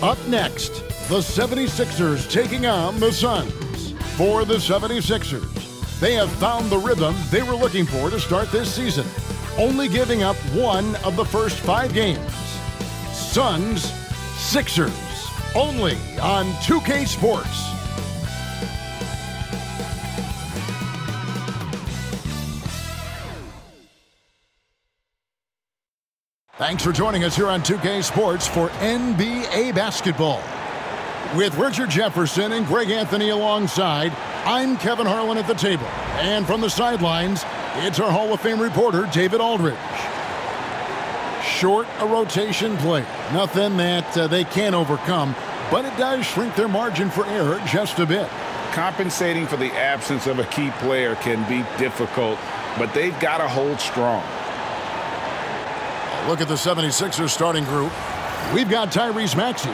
Up next, the 76ers taking on the Suns. For the 76ers, they have found the rhythm they were looking for to start this season, only giving up one of the first 5 games. Suns, Sixers, only on 2K Sports. Thanks for joining us here on 2K Sports for NBA basketball. With Richard Jefferson and Greg Anthony alongside, I'm Kevin Harlan at the table. And from the sidelines, it's our Hall of Fame reporter, David Aldridge. Short a rotation play. Nothing that they can't overcome, but it does shrink their margin for error just a bit. Compensating for the absence of a key player can be difficult, but they've got to hold strong. Look at the 76ers starting group. We've got Tyrese Maxey,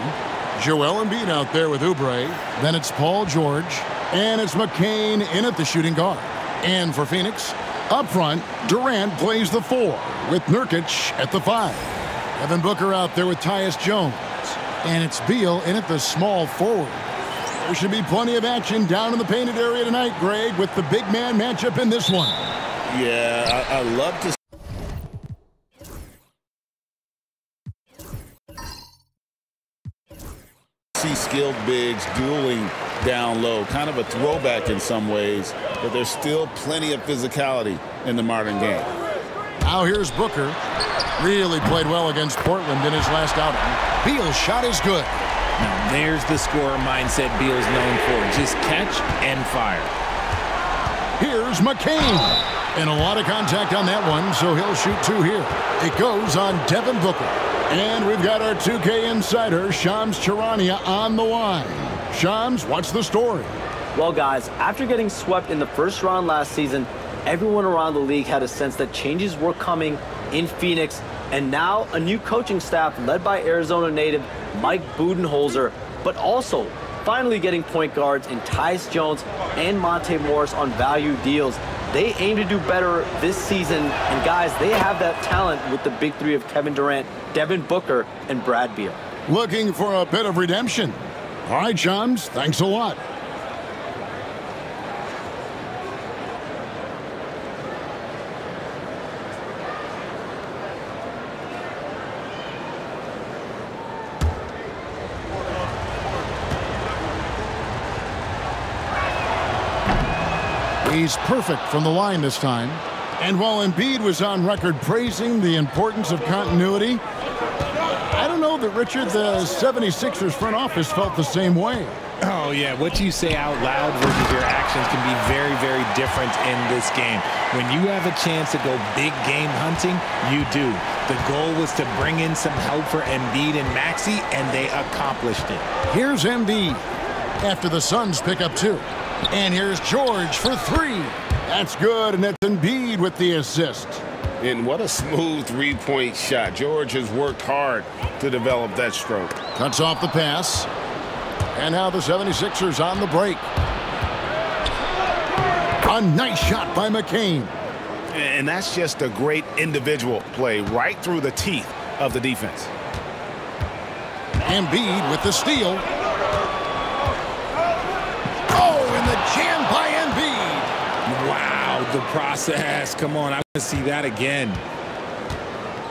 Joel Embiid out there with Oubre. Then it's Paul George, and it's McCain in at the shooting guard. And for Phoenix, up front, Durant plays the 4 with Nurkic at the 5. Devin Booker out there with Tyus Jones. And it's Beal in at the small forward. There should be plenty of action down in the painted area tonight, Greg, with the big man matchup in this one. Yeah, I love to see skilled bigs dueling down low. Kind of a throwback in some ways, but there's still plenty of physicality in the modern game. Now here's Booker. Really played well against Portland in his last outing. Beal's shot is good. Now there's the scorer mindset Beal's known for. Just catch and fire. Here's McCain. And a lot of contact on that one, so he'll shoot 2 here. It goes on Devin Booker. And we've got our 2K insider, Shams Charania, on the line. Shams, what's the story? Well, guys, after getting swept in the first round last season, everyone around the league had a sense that changes were coming in Phoenix. And now a new coaching staff led by Arizona native Mike Budenholzer, but also finally getting point guards in Tyus Jones and Monte Morris on value deals. They aim to do better this season, and guys, they have that talent with the big 3 of Kevin Durant, Devin Booker, and Brad Beal. Looking for a bit of redemption. All right, Shams, thanks a lot. He's perfect from the line this time. And while Embiid was on record praising the importance of continuity, I don't know that, Richard, the 76ers front office felt the same way. Oh, yeah. What you say out loud versus your actions can be very, very different in this game. When you have a chance to go big game hunting, you do. The goal was to bring in some help for Embiid and Maxey, and they accomplished it. Here's Embiid after the Suns pick up 2. And here's George for 3. That's good, and it's Embiid with the assist. And what a smooth 3-point shot. George has worked hard to develop that stroke. Cuts off the pass. And now the 76ers on the break. A nice shot by McCain. And that's just a great individual play right through the teeth of the defense. Embiid with the steal. Oh, and the jam by Embiid. Wow, the process. Come on, I want to see that again.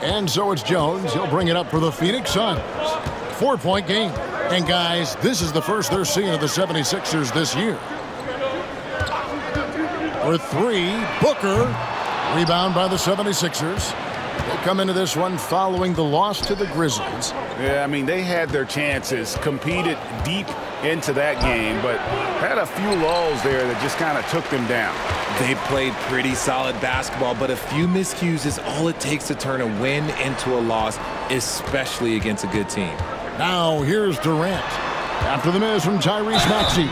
And so it's Jones. He'll bring it up for the Phoenix Suns. 4-point game. And, guys, this is the first they're seeing of the 76ers this year. For 3, Booker. Rebound by the 76ers. They come into this one following the loss to the Grizzlies. Yeah, I mean, they had their chances, competed deep into that game, but had a few lulls there that just kind of took them down. They played pretty solid basketball, but a few miscues is all it takes to turn a win into a loss, especially against a good team. Now here's Durant. After the miss from Tyrese Maxey.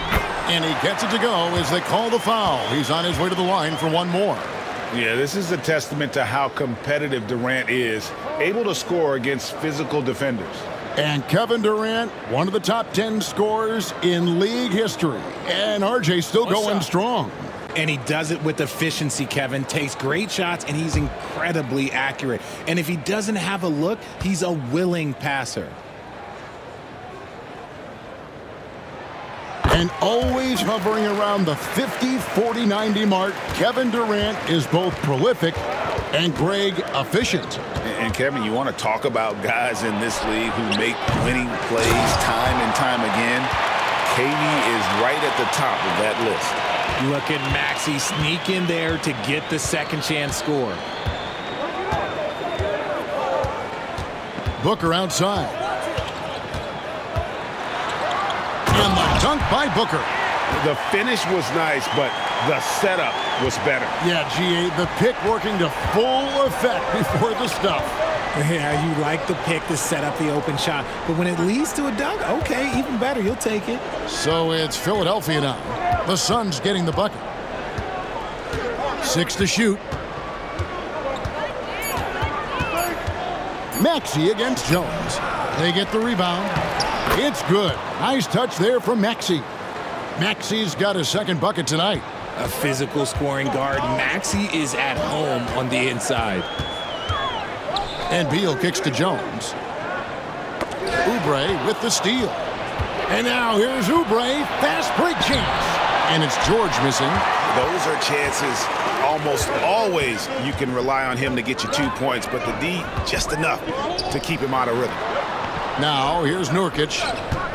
And he gets it to go as they call the foul. He's on his way to the line for one more. Yeah, this is a testament to how competitive Durant is, able to score against physical defenders. And Kevin Durant, one of the top 10 scorers in league history. And RJ still going strong. And he does it with efficiency, Kevin. Takes great shots, and he's incredibly accurate. And if he doesn't have a look, he's a willing passer. And always hovering around the 50, 40, 90 mark, Kevin Durant is both prolific and, Greg, efficient. And Kevin, you want to talk about guys in this league who make winning plays time and time again? KD is right at the top of that list. Look at Maxey sneak in there to get the second chance score. Booker outside. And the dunk by Booker. The finish was nice, but the setup was better. Yeah, G.A., the pick working to full effect before the stuff. Yeah, you like the pick to set up the open shot. But when it leads to a dunk, okay, even better. You'll take it. So it's Philadelphia now. The Suns getting the bucket. 6 to shoot. Maxey against Jones. They get the rebound. It's good. Nice touch there from Maxey. Maxey's got his second bucket tonight. A physical scoring guard. Maxey is at home on the inside. And Beal kicks to Jones. Oubre with the steal. And now here's Oubre. Fast break chance. And it's George missing. Those are chances almost always you can rely on him to get you 2 points, but the D just enough to keep him out of rhythm. Now here's Nurkic.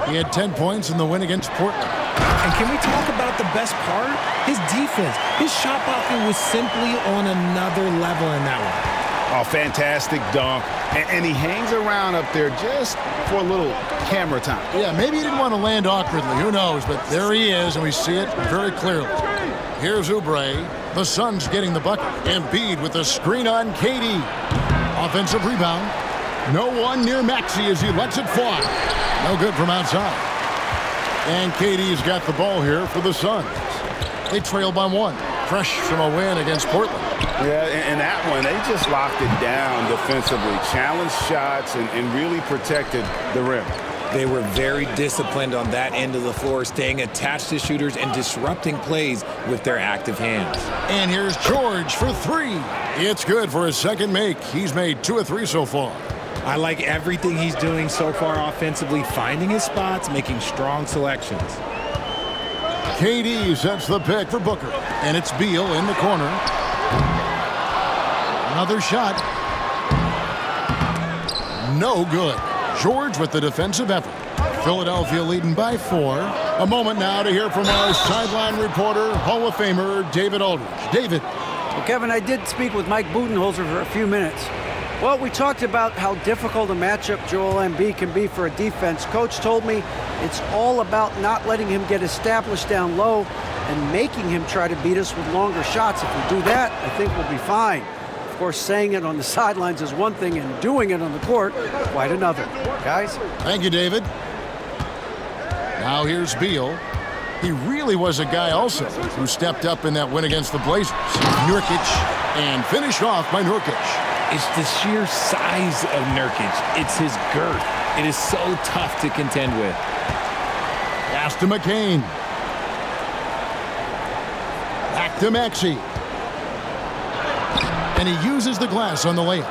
He had 10 points in the win against Portland. And can we talk about the best part? His defense. His shot blocking was simply on another level in that one. Oh, fantastic dunk. And he hangs around up there just for a little camera time. Yeah, maybe he didn't want to land awkwardly. Who knows? But there he is, and we see it very clearly. Here's Oubre. The Suns getting the bucket. Embiid with the screen on KD. Offensive rebound. No one near Maxey as he lets it fly. No good from outside. And KD's got the ball here for the Suns. They trail by 1. Fresh from a win against Portland. Yeah, and that one, they just locked it down defensively. Challenged shots and really protected the rim. They were very disciplined on that end of the floor, staying attached to shooters and disrupting plays with their active hands. And here's George for 3. It's good for his second make. He's made 2 of 3 so far. I like everything he's doing so far offensively, finding his spots, making strong selections. KD sets the pick for Booker. And it's Beal in the corner. Another shot. No good. George with the defensive effort. Philadelphia leading by 4. A moment now to hear from our sideline reporter, Hall of Famer David Aldridge. David. Well, Kevin, I did speak with Mike Budenholzer for a few minutes. Well, we talked about how difficult a matchup Joel Embiid can be for a defense. Coach told me it's all about not letting him get established down low and making him try to beat us with longer shots. If we do that, I think we'll be fine. Of course, saying it on the sidelines is one thing and doing it on the court, quite another. Guys? Thank you, David. Now here's Beal. He really was a guy also who stepped up in that win against the Blazers. Nurkic, and finished off by Nurkic. It's the sheer size of Nurkic. It's his girth. It is so tough to contend with. Pass to McCain. Back to Maxey. And he uses the glass on the layup.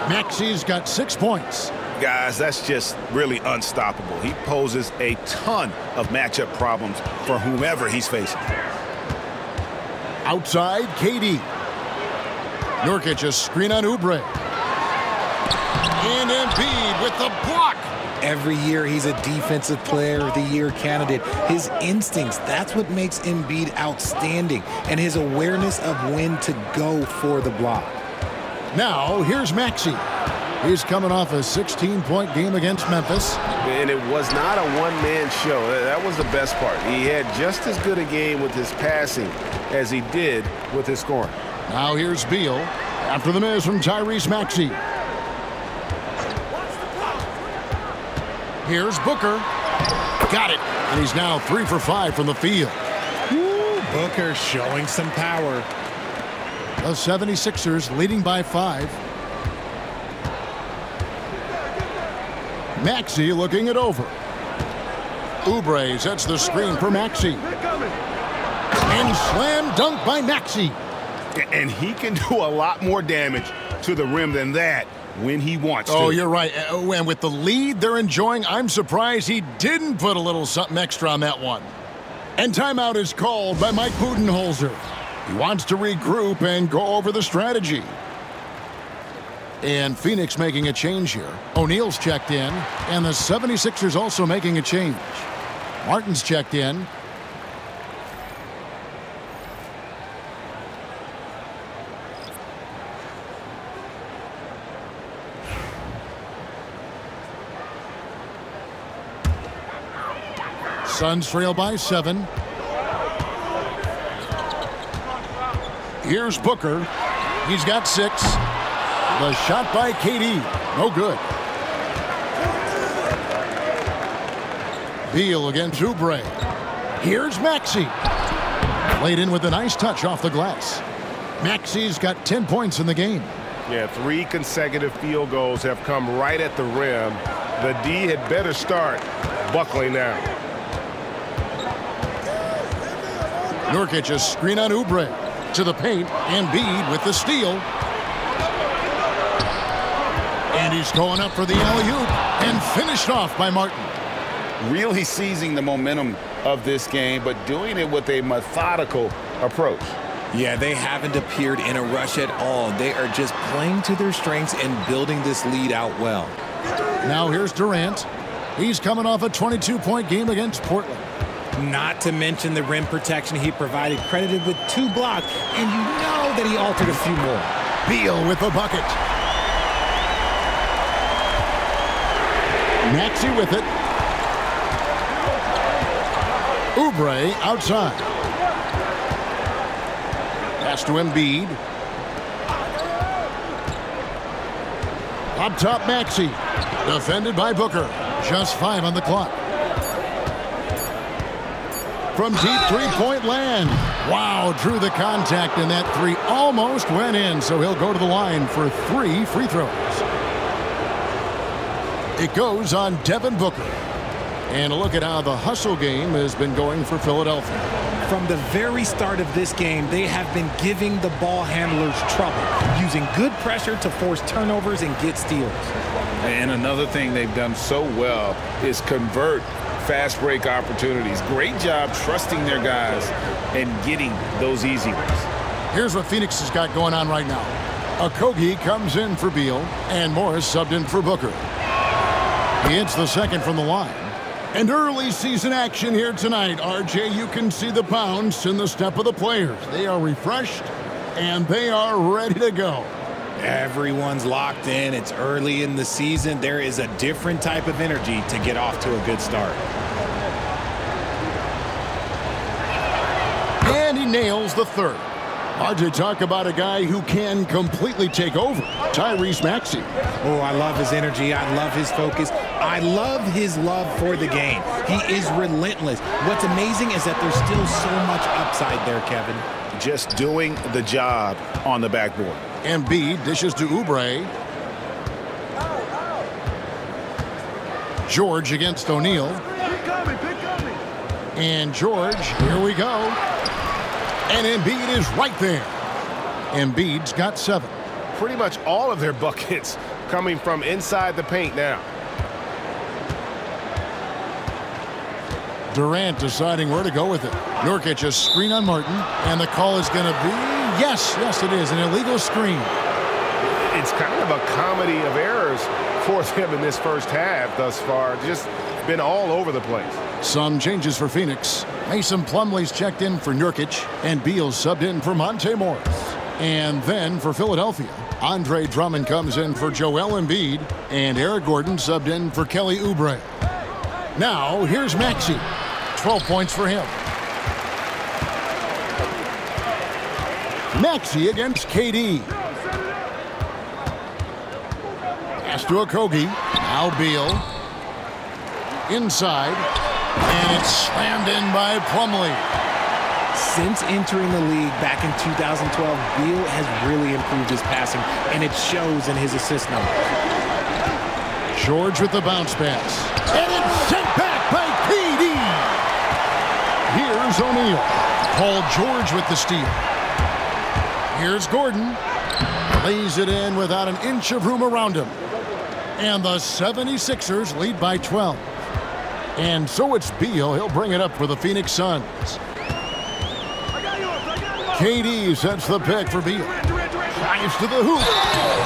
Maxey's got 6 points. Guys, that's just really unstoppable. He poses a ton of matchup problems for whomever he's facing. Outside, KD. Nurkic a screen on Oubre. And Embiid with the block. Every year he's a Defensive Player of the Year candidate. His instincts, that's what makes Embiid outstanding. And his awareness of when to go for the block. Now, here's Maxey. He's coming off a 16-point game against Memphis. And it was not a one-man show. That was the best part. He had just as good a game with his passing as he did with his scoring. Now here's Beal after the miss from Tyrese Maxey. Here's Booker. Got it. And he's now 3 for 5 from the field. Woo, Booker showing some power. The 76ers leading by 5. Maxey looking it over. Oubre sets the screen for Maxey. And slam dunk by Maxey. And he can do a lot more damage to the rim than that when he wants to. Oh, you're right. And with the lead they're enjoying, I'm surprised he didn't put a little something extra on that one. And timeout is called by Mike Budenholzer. He wants to regroup and go over the strategy. And Phoenix making a change here. O'Neal's checked in, and the 76ers also making a change. Martin's checked in. Suns trail by 7. Here's Booker. He's got 6. The shot by KD. No good. Beal against Oubre. Here's Maxey. Laid in with a nice touch off the glass. Maxey's got 10 points in the game. Yeah, 3 consecutive field goals have come right at the rim. The D had better start buckling now. Nurkic a screen on Oubre. To the paint. Embiid with the steal. And he's going up for the alley-oop. And finished off by Martin. Really seizing the momentum of this game, but doing it with a methodical approach. Yeah, they haven't appeared in a rush at all. They are just playing to their strengths and building this lead out well. Now here's Durant. He's coming off a 22-point game against Portland. Not to mention the rim protection he provided, credited with 2 blocks, and you know that he altered a few more. Beal with the bucket. Maxey with it. Oubre outside. Pass to Embiid. Up top, Maxey. Defended by Booker. Just 5 on the clock. From deep three-point land. Wow, drew the contact, and that 3 almost went in, so he'll go to the line for 3 free throws. It goes on Devin Booker. And a look at how the hustle game has been going for Philadelphia. From the very start of this game, they have been giving the ball handlers trouble, using good pressure to force turnovers and get steals. And another thing they've done so well is convert fast break opportunities. Great job trusting their guys and getting those easy ones. Here's what Phoenix has got going on right now. Okogie comes in for Beal, and Morris subbed in for Booker. He hits the second from the line. And early season action here tonight. RJ, you can see the bounce in the step of the players. They are refreshed, and they are ready to go. Everyone's locked in. It's early in the season. There is a different type of energy to get off to a good start. And he nails the third. Hard to talk about a guy who can completely take over. Tyrese Maxey. Oh, I love his energy. I love his focus. I love his love for the game. He is relentless. What's amazing is that there's still so much upside there, Kevin. Just doing the job on the backboard. Embiid dishes to Oubre. George against O'Neal. And George, here we go. And Embiid is right there. Embiid's got 7. Pretty much all of their buckets coming from inside the paint now. Durant deciding where to go with it. Nurkic a screen on Martin, and the call is going to be, yes, it is, an illegal screen. It's kind of a comedy of errors for them in this first half thus far. Just been all over the place. Some changes for Phoenix. Mason Plumlee's checked in for Nurkic, and Beal subbed in for Monte Morris. And then for Philadelphia, Andre Drummond comes in for Joel Embiid, and Eric Gordon subbed in for Kelly Oubre. Now, here's Maxey. 12 points for him. Maxey against KD. Pass to Okogie. Now Beal. Inside. And it's slammed in by Plumlee. Since entering the league back in 2012, Beal has really improved his passing, and it shows in his assist numbers. George with the bounce pass. And it's sent back by KD. Here's O'Neal. Paul George with the steal. Here's Gordon. Lays it in without an inch of room around him. And the 76ers lead by 12. And so it's Beal. He'll bring it up for the Phoenix Suns. KD sets the pick for Beal. Drives to the hoop.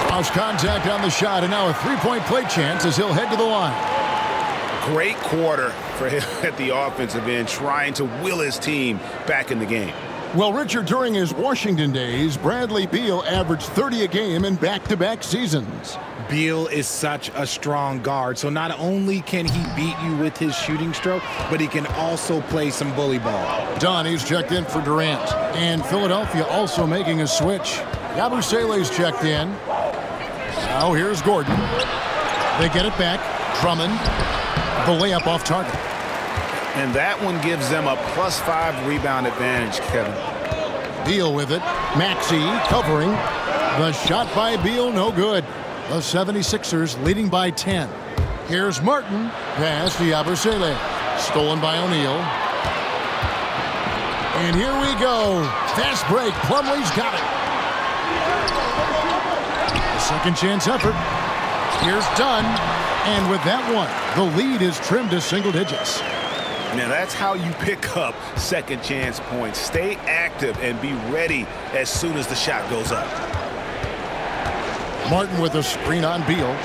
Cross contact on the shot, and now a three-point play chance as he'll head to the line. Great quarter for him at the offensive end, trying to will his team back in the game. Well, Richard, during his Washington days, Bradley Beal averaged 30 a game in back-to-back seasons. Beal is such a strong guard, so not only can he beat you with his shooting stroke, but he can also play some bully ball. Dunn, he's checked in for Durant. And Philadelphia also making a switch. Yabusele's checked in. Now here's Gordon. They get it back. Drummond. The layup off target. And that one gives them a +5 rebound advantage, Kevin. Beal with it. Maxey covering. The shot by Beal, no good. The 76ers leading by 10. Here's Martin. Pass to Yabusele. Stolen by O'Neal. And here we go. Fast break. Plumlee's got it. A second chance effort. Here's Dunn. And with that one, the lead is trimmed to single digits. Now that's how you pick up second chance points. Stay active and be ready as soon as the shot goes up. Martin with a screen on Beal.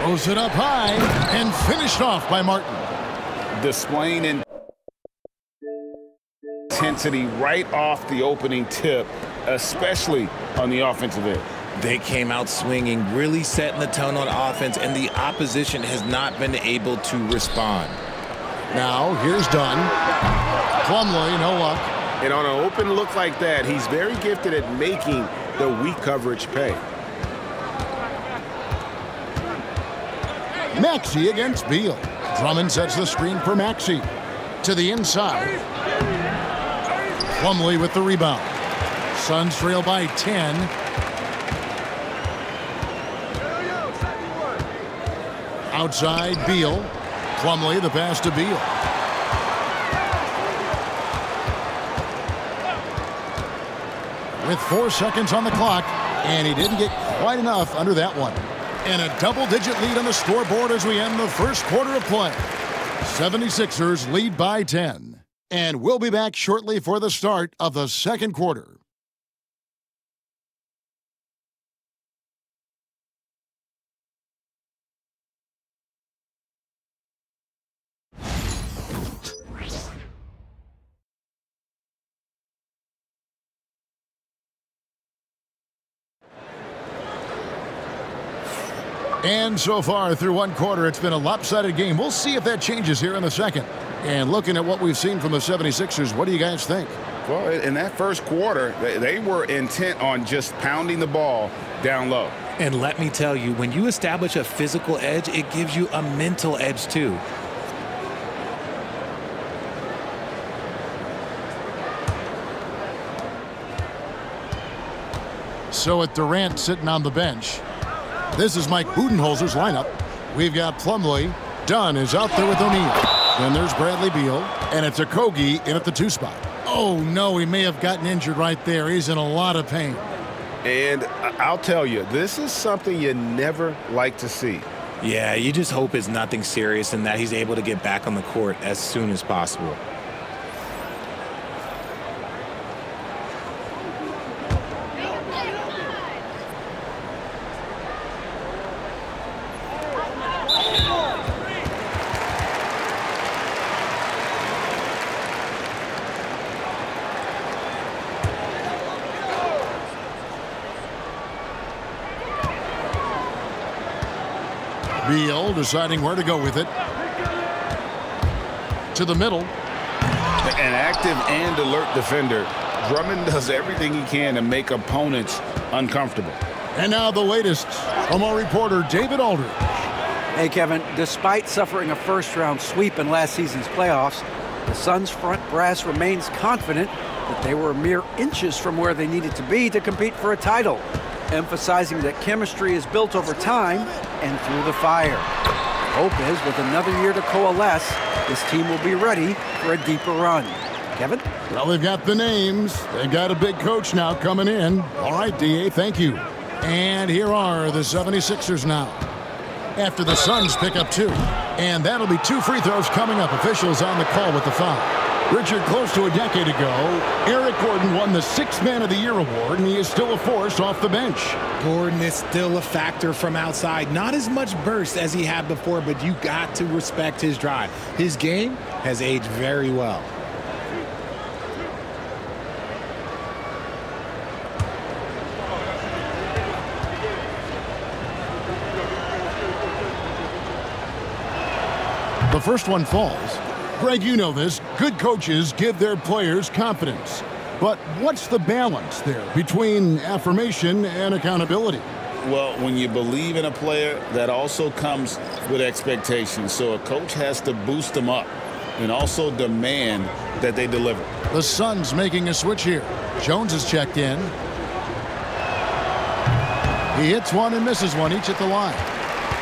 Throws it up high and finished off by Martin. Displaying intensity right off the opening tip, especially on the offensive end. They came out swinging, really setting the tone on offense, and the opposition has not been able to respond. Now, here's Dunn. Plumlee, no luck. And on an open look like that, he's very gifted at making the weak coverage pay. Maxey against Beal. Drummond sets the screen for Maxey. To the inside. Plumlee with the rebound. Suns trail by 10. Outside, Beal. Plumlee, the pass to Beal. With 4 seconds on the clock, and he didn't get quite enough under that one. And a double-digit lead on the scoreboard as we end the first quarter of play. 76ers lead by 10. And we'll be back shortly for the start of the second quarter. And so far through one quarter, it's been a lopsided game. We'll see if that changes here in the second. And looking at what we've seen from the 76ers, what do you guys think? Well, in that first quarter, they were intent on just pounding the ball down low. And let me tell you, when you establish a physical edge, it gives you a mental edge too. So with Durant sitting on the bench, this is Mike Budenholzer's lineup. We've got Plumlee. Dunn is out there with O'Neal. Then there's Bradley Beal, and it's Okogie in at the 2 spot. Oh, no, he may have gotten injured right there. He's in a lot of pain. And I'll tell you, this is something you never like to see. Yeah, you just hope it's nothing serious and that he's able to get back on the court as soon as possible. Beal deciding where to go with it. To the middle. An active and alert defender. Drummond does everything he can to make opponents uncomfortable. And now the latest from our reporter, David Aldridge. Hey, Kevin, despite suffering a first-round sweep in last season's playoffs, the Suns' front brass remains confident that they were mere inches from where they needed to be to compete for a title, emphasizing that chemistry is built over time and through the fire. Hope is, with another year to coalesce, this team will be ready for a deeper run. Kevin? Well, they've got the names. They've got a big coach now coming in. All right, D.A., thank you. And here are the 76ers now. after the Suns pick up 2. And that'll be 2 free throws coming up. Officials on the call with the foul. Richard, close to a decade ago, Eric Gordon won the 6th Man of the Year award, and he is still a force off the bench. Gordon is still a factor from outside. Not as much burst as he had before, but you got to respect his drive. His game has aged very well. The first one falls. Greg, you know this. Good coaches give their players confidence. But what's the balance there between affirmation and accountability? Well, when you believe in a player, that also comes with expectations. So a coach has to boost them up and also demand that they deliver. The Suns making a switch here. Jones is checked in. He hits one and misses one, each at the line.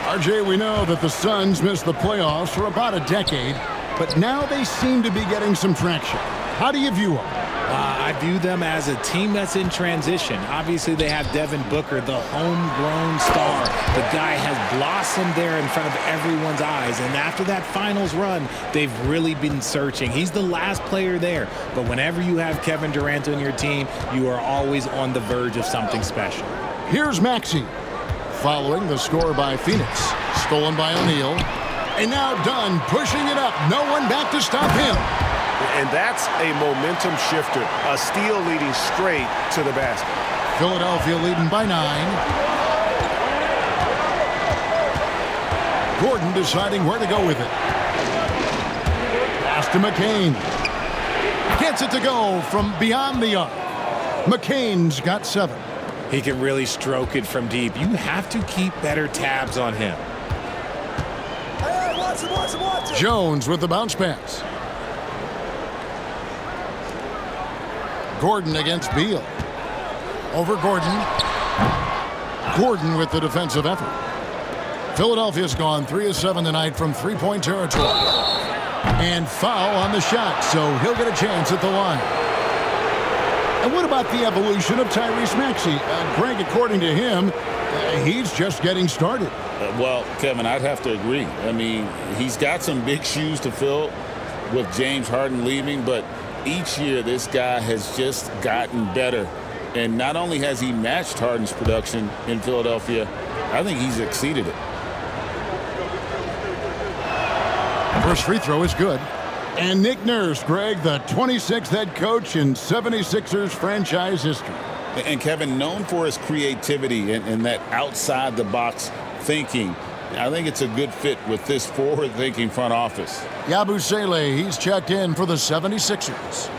RJ, we know that the Suns missed the playoffs for about a decade, but now they seem to be getting some traction. How do you view them? I view them as a team that's in transition. Obviously, they have Devin Booker, the homegrown star. The guy has blossomed there in front of everyone's eyes. And after that finals run, they've really been searching. He's the last player there. But whenever you have Kevin Durant on your team, you are always on the verge of something special. Here's Maxey. Following the score by Phoenix. Stolen by O'Neal. And now Dunn pushing it up. No one back to stop him. And that's a momentum shifter. A steal leading straight to the basket. Philadelphia leading by 9. Gordon deciding where to go with it. Pass to McCain. Gets it to go from beyond the arc. McCain's got 7. He can really stroke it from deep. You have to keep better tabs on him. Jones with the bounce pass. Gordon against Beal. Over Gordon. Gordon with the defensive effort. Philadelphia's gone 3 of 7 tonight from three-point territory. And foul on the shot, so he'll get a chance at the line. And what about the evolution of Tyrese Maxey? Greg, according to him, he's just getting started. Well, Kevin, I'd have to agree. I mean, he's got some big shoes to fill with James Harden leaving, but each year this guy has just gotten better. And not only has he matched Harden's production in Philadelphia, I think he's exceeded it. First free throw is good. And Nick Nurse, Greg, the 26th head coach in 76ers franchise history. And Kevin, known for his creativity and that outside-the-box thinking, I think it's a good fit with this forward-thinking front office. Yabusele, he's checked in for the 76ers.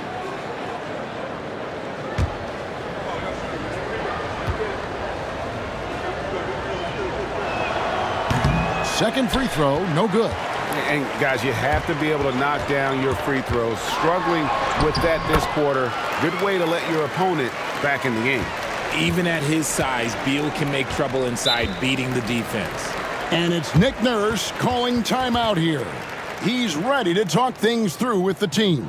Second free throw, no good. And, guys, you have to be able to knock down your free throws. Struggling with that this quarter, good way to let your opponent back in the game. Even at his size, Beal can make trouble inside, beating the defense. And it's Nick Nurse calling timeout here. He's ready to talk things through with the team.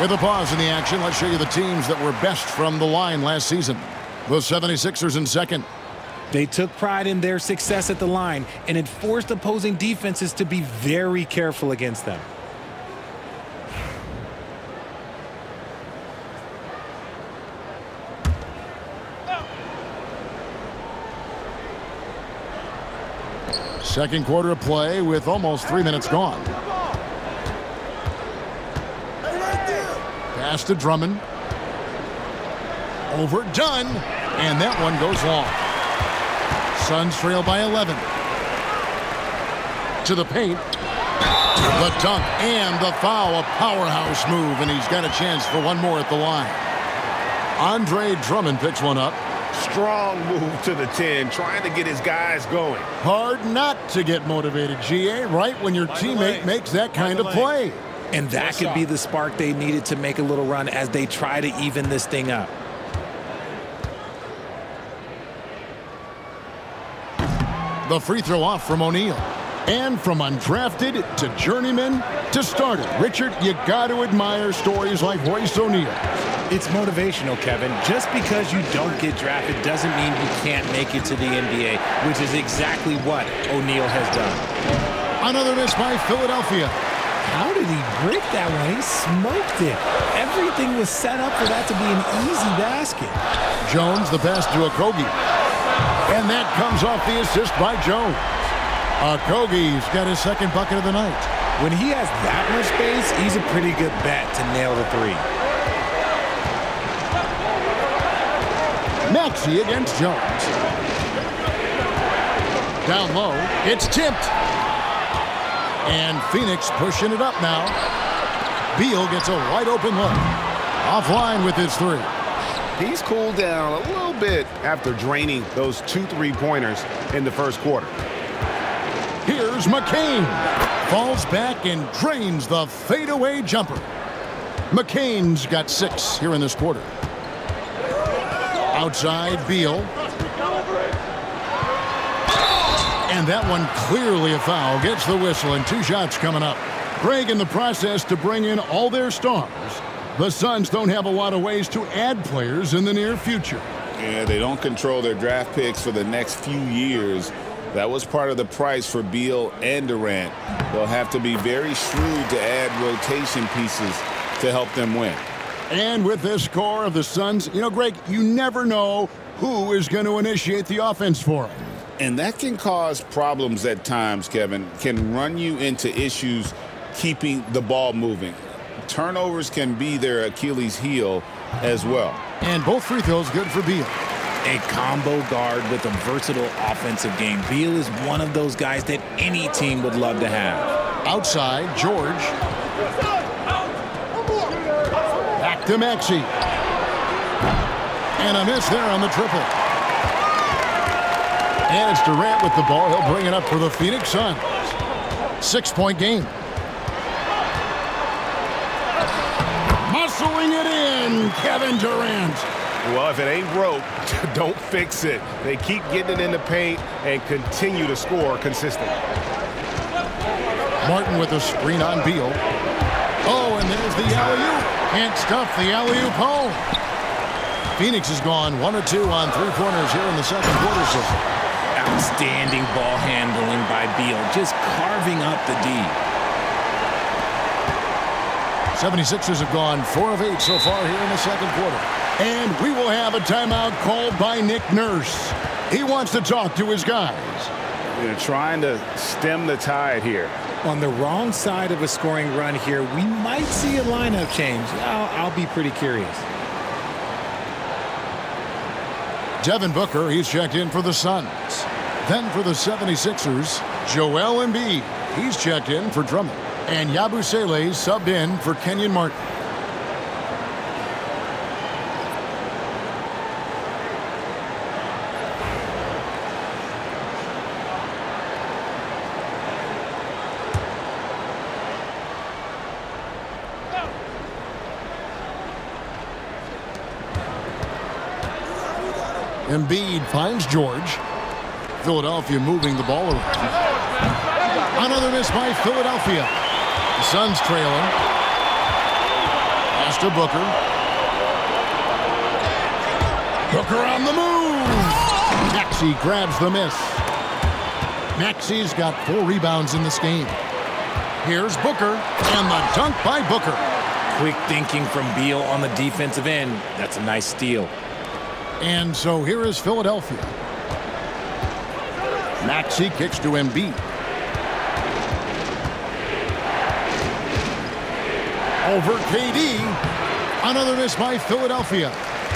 With a pause in the action, let's show you the teams that were best from the line last season. The 76ers in second. They took pride in their success at the line, and it forced opposing defenses to be very careful against them. Second quarter of play with almost 3 minutes gone. Pass to Drummond. Overdone. And that one goes long. Suns trail by 11. To the paint. The dunk and the foul. A powerhouse move, and he's got a chance for one more at the line. Andre Drummond picks one up. Strong move to the 10, trying to get his guys going. Hard not to get motivated, GA, right when your teammate makes that kind of play. And that could be the spark they needed to make a little run as they try to even this thing up. The free throw off from O'Neal. And from undrafted to journeyman to starter. Richard, you got to admire stories like Royce O'Neal. It's motivational, Kevin. Just because you don't get drafted doesn't mean you can't make it to the NBA, which is exactly what O'Neal has done. Another miss by Philadelphia. How did he break that one? He smoked it. Everything was set up for that to be an easy basket. Jones, the pass to Okogie. And that comes off the assist by Jones. Okogie's got his second bucket of the night. When he has that much space, he's a pretty good bet to nail the three. Maxey against Jones. Down low, it's tipped. And Phoenix pushing it up now. Beal gets a wide open look. Offline with his three. He's cooled down a little bit after draining those 2 3-pointers in the first quarter. Here's McCain. Falls back and drains the fadeaway jumper. McCain's got 6 here in this quarter. Outside, Beal. And that one clearly a foul. Gets the whistle and 2 shots coming up. Greg, in the process to bring in all their stars, the Suns don't have a lot of ways to add players in the near future. Yeah, they don't control their draft picks for the next few years. That was part of the price for Beal and Durant. They'll have to be very shrewd to add rotation pieces to help them win. And with this core of the Suns, you know, Greg, you never know who is going to initiate the offense for them. And that can cause problems at times, Kevin. Can run you into issues keeping the ball moving. Turnovers can be their Achilles heel as well. And both free throws good for Beal. A combo guard with a versatile offensive game. Beal is one of those guys that any team would love to have. Outside, George. Back to Maxey. And a miss there on the triple. And it's Durant with the ball. He'll bring it up for the Phoenix Suns. 6-point game. Muscling it in, Kevin Durant. Well, if it ain't broke, don't fix it. They keep getting it in the paint and continue to score consistently. Martin with a screen on Beal. Oh, and there's the alley-oop. Can't stuff the alley-oop home. Phoenix has gone 1 of 2 on 3 pointers here in the second quarter so far. Outstanding ball handling by Beal, just carving up the D. 76ers have gone 4 of 8 so far here in the second quarter. And we will have a timeout called by Nick Nurse. He wants to talk to his guys. They're trying to stem the tide here. On the wrong side of a scoring run here, we might see a lineup change. I'll be pretty curious. Devin Booker, he's checked in for the Suns. Then for the 76ers, Joel Embiid. He's checked in for Drummond. And Yabusele subbed in for Kenyon Martin. Embiid finds George. Philadelphia moving the ball around. Another miss by Philadelphia. The Suns trailing. Pass to Booker. Booker on the move. Maxey grabs the miss. Maxey's got 4 rebounds in this game. Here's Booker, and the dunk by Booker. Quick thinking from Beal on the defensive end. That's a nice steal. And so here is Philadelphia. Maxey kicks to Embiid. Over KD. Another miss by Philadelphia.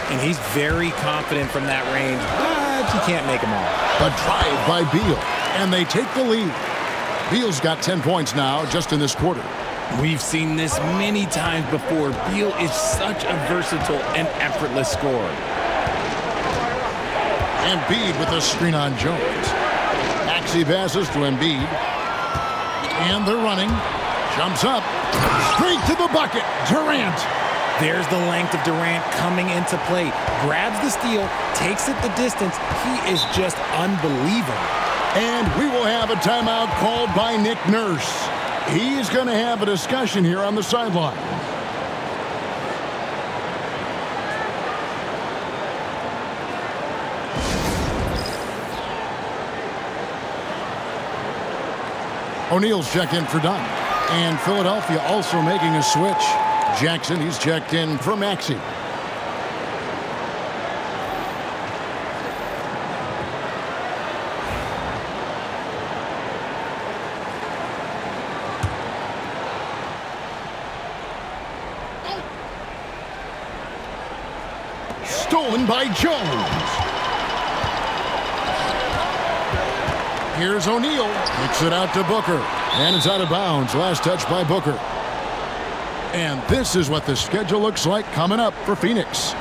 And he's very confident from that range, but you can't make them all. A drive by Beal. And they take the lead. Beal's got 10 points now just in this quarter. We've seen this many times before. Beal is such a versatile and effortless scorer. Embiid with the screen on Jones. Maxey passes to Embiid. And they're running. Jumps up. Straight to the bucket. Durant. There's the length of Durant coming into play. Grabs the steal, takes it the distance. He is just unbelievable. And we will have a timeout called by Nick Nurse. He's going to have a discussion here on the sideline. O'Neal's checked in for Dunn. And Philadelphia also making a switch. Jackson, he's checked in for Maxey. Stolen by Jones. Here's O'Neal. Kicks it out to Booker. And it's out of bounds. Last touch by Booker. And this is what the schedule looks like coming up for Phoenix.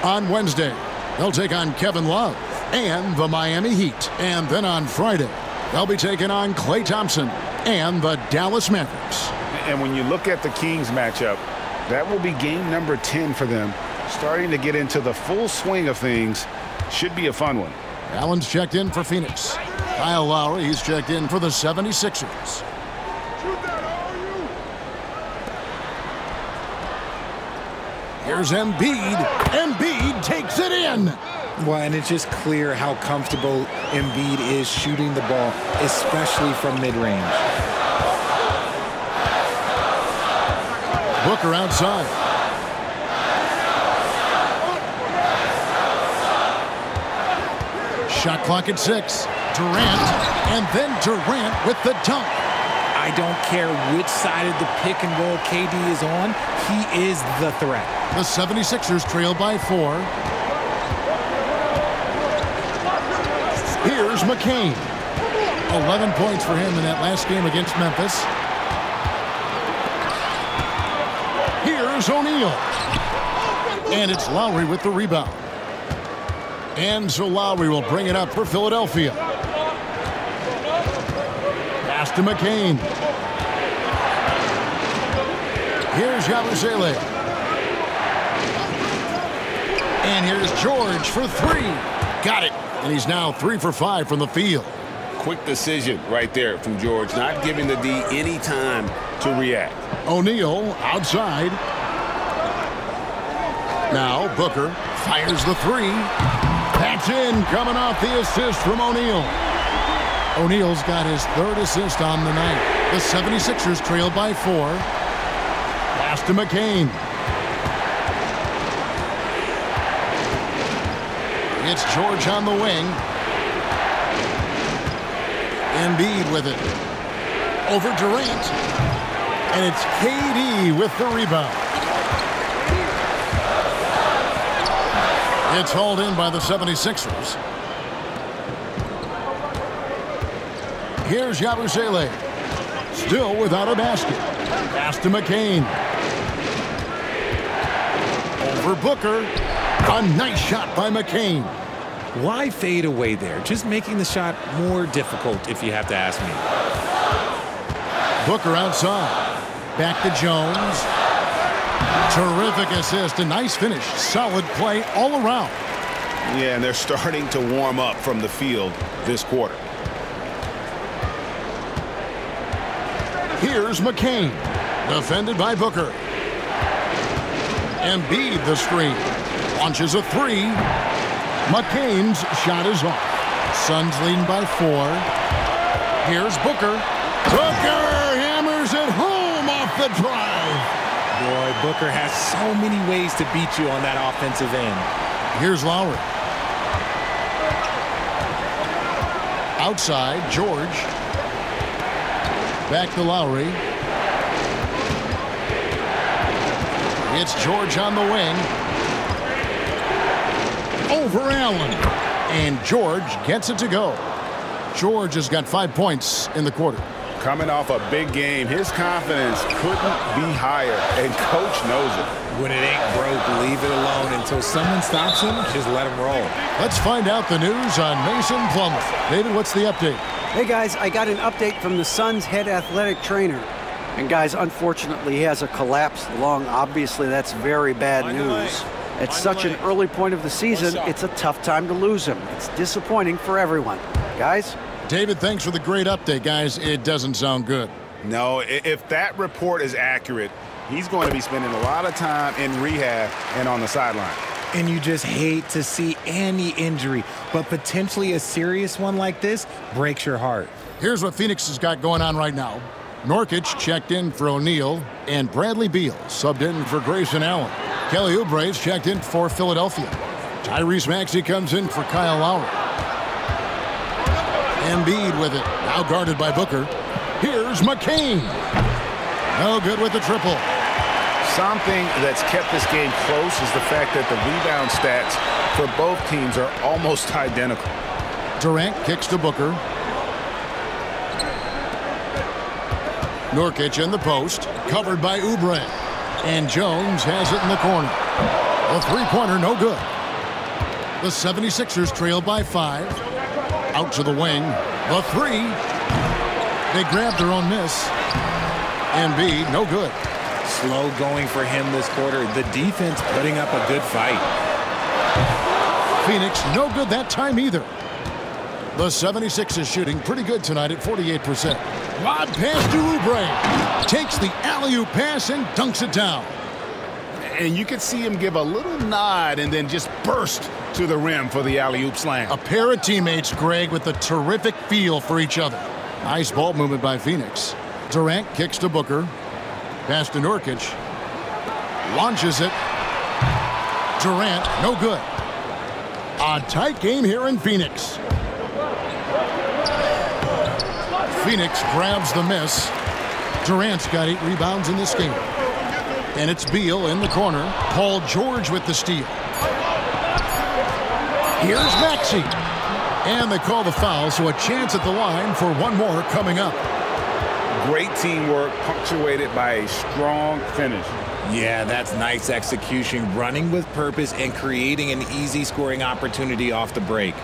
On Wednesday, they'll take on Kevin Love and the Miami Heat. And then on Friday, they'll be taking on Klay Thompson and the Dallas Mavericks. And when you look at the Kings matchup, that will be game number 10 for them. Starting to get into the full swing of things. Should be a fun one. Allen's checked in for Phoenix. Kyle Lowry, he's checked in for the 76ers. Here's Embiid. Embiid takes it in. Well, and it's just clear how comfortable Embiid is shooting the ball, especially from mid-range. Booker outside. Shot clock at 6. Durant, and then Durant with the dunk. I don't care which side of the pick and roll KD is on, he is the threat. The 76ers trail by 4. Here's McCain. 11 points for him in that last game against Memphis. Here's O'Neal. And it's Lowry with the rebound. And so Lowry will bring it up for Philadelphia. Pass to McCain. Here's Yabusele. And here's George for 3. Got it. And he's now 3 for 5 from the field. Quick decision right there from George, not giving the D any time to react. O'Neal outside. Now Booker fires the 3. That's in, coming off the assist from O'Neal. O'Neal's got his 3rd assist on the night. The 76ers trail by 4. Pass to McCain. It's George on the wing. Embiid with it. Over Durant. And it's KD with the rebound. It's hauled in by the 76ers. Here's Yabusele. Still without a basket. Pass to McCain. Over Booker. A nice shot by McCain. Why fade away there? Just making the shot more difficult, if you have to ask me. Booker outside. Back to Jones. Terrific assist. A nice finish. Solid play all around. Yeah, and they're starting to warm up from the field this quarter. Here's McCain. Defended by Booker. Embiid the screen. Launches a 3. McCain's shot is off. Suns leading by 4. Here's Booker. Booker hammers it home off the drive. Boy, Booker has so many ways to beat you on that offensive end. Here's Lowry. Outside, George. Back to Lowry. It's George on the wing. Over Allen. And George gets it to go. George has got 5 points in the quarter. Coming off a big game, his confidence couldn't be higher, and Coach knows it. When it ain't broke, leave it alone. Until someone stops him, just let him roll. Let's find out the news on Mason Plumlee. David, what's the update? Hey, guys, I got an update from the Suns' head athletic trainer. And, guys, unfortunately, he has a collapsed lung. Obviously, that's very bad news. At such an early point of the season, it's a tough time to lose him. It's disappointing for everyone. Guys? David, thanks for the great update, guys. It doesn't sound good. No, if that report is accurate, he's going to be spending a lot of time in rehab and on the sideline. And you just hate to see any injury, but potentially a serious one like this breaks your heart. Here's what Phoenix has got going on right now. Nurkic checked in for O'Neal, and Bradley Beal subbed in for Grayson Allen. Kelly Oubre's checked in for Philadelphia. Tyrese Maxey comes in for Kyle Lowry. Embiid with it, now guarded by Booker. Here's McCain. No good with the triple. Something that's kept this game close is the fact that the rebound stats for both teams are almost identical. Durant kicks to Booker. Nurkic in the post, covered by Oubre. And Jones has it in the corner. A three-pointer, no good. The 76ers trail by 5. Out to the wing. The three. They grab their own miss. Embiid, no good. Slow going for him this quarter. The defense putting up a good fight. Phoenix, no good that time either. The 76ers shooting pretty good tonight at 48%. Lob pass to Oubre. Takes the alley-oop pass and dunks it down. And you could see him give a little nod and then just burst to the rim for the alley-oop slam. A pair of teammates, Greg, with a terrific feel for each other. Nice ball movement by Phoenix. Durant kicks to Booker. Pass to Nurkic. Launches it. Durant, no good. A tight game here in Phoenix. Phoenix grabs the miss. Durant's got 8 rebounds in this game. And it's Beal in the corner. Paul George with the steal. Here's Maxey. And they call the foul, so a chance at the line for one more coming up. Great teamwork punctuated by a strong finish. Yeah, that's nice execution, running with purpose and creating an easy scoring opportunity off the break.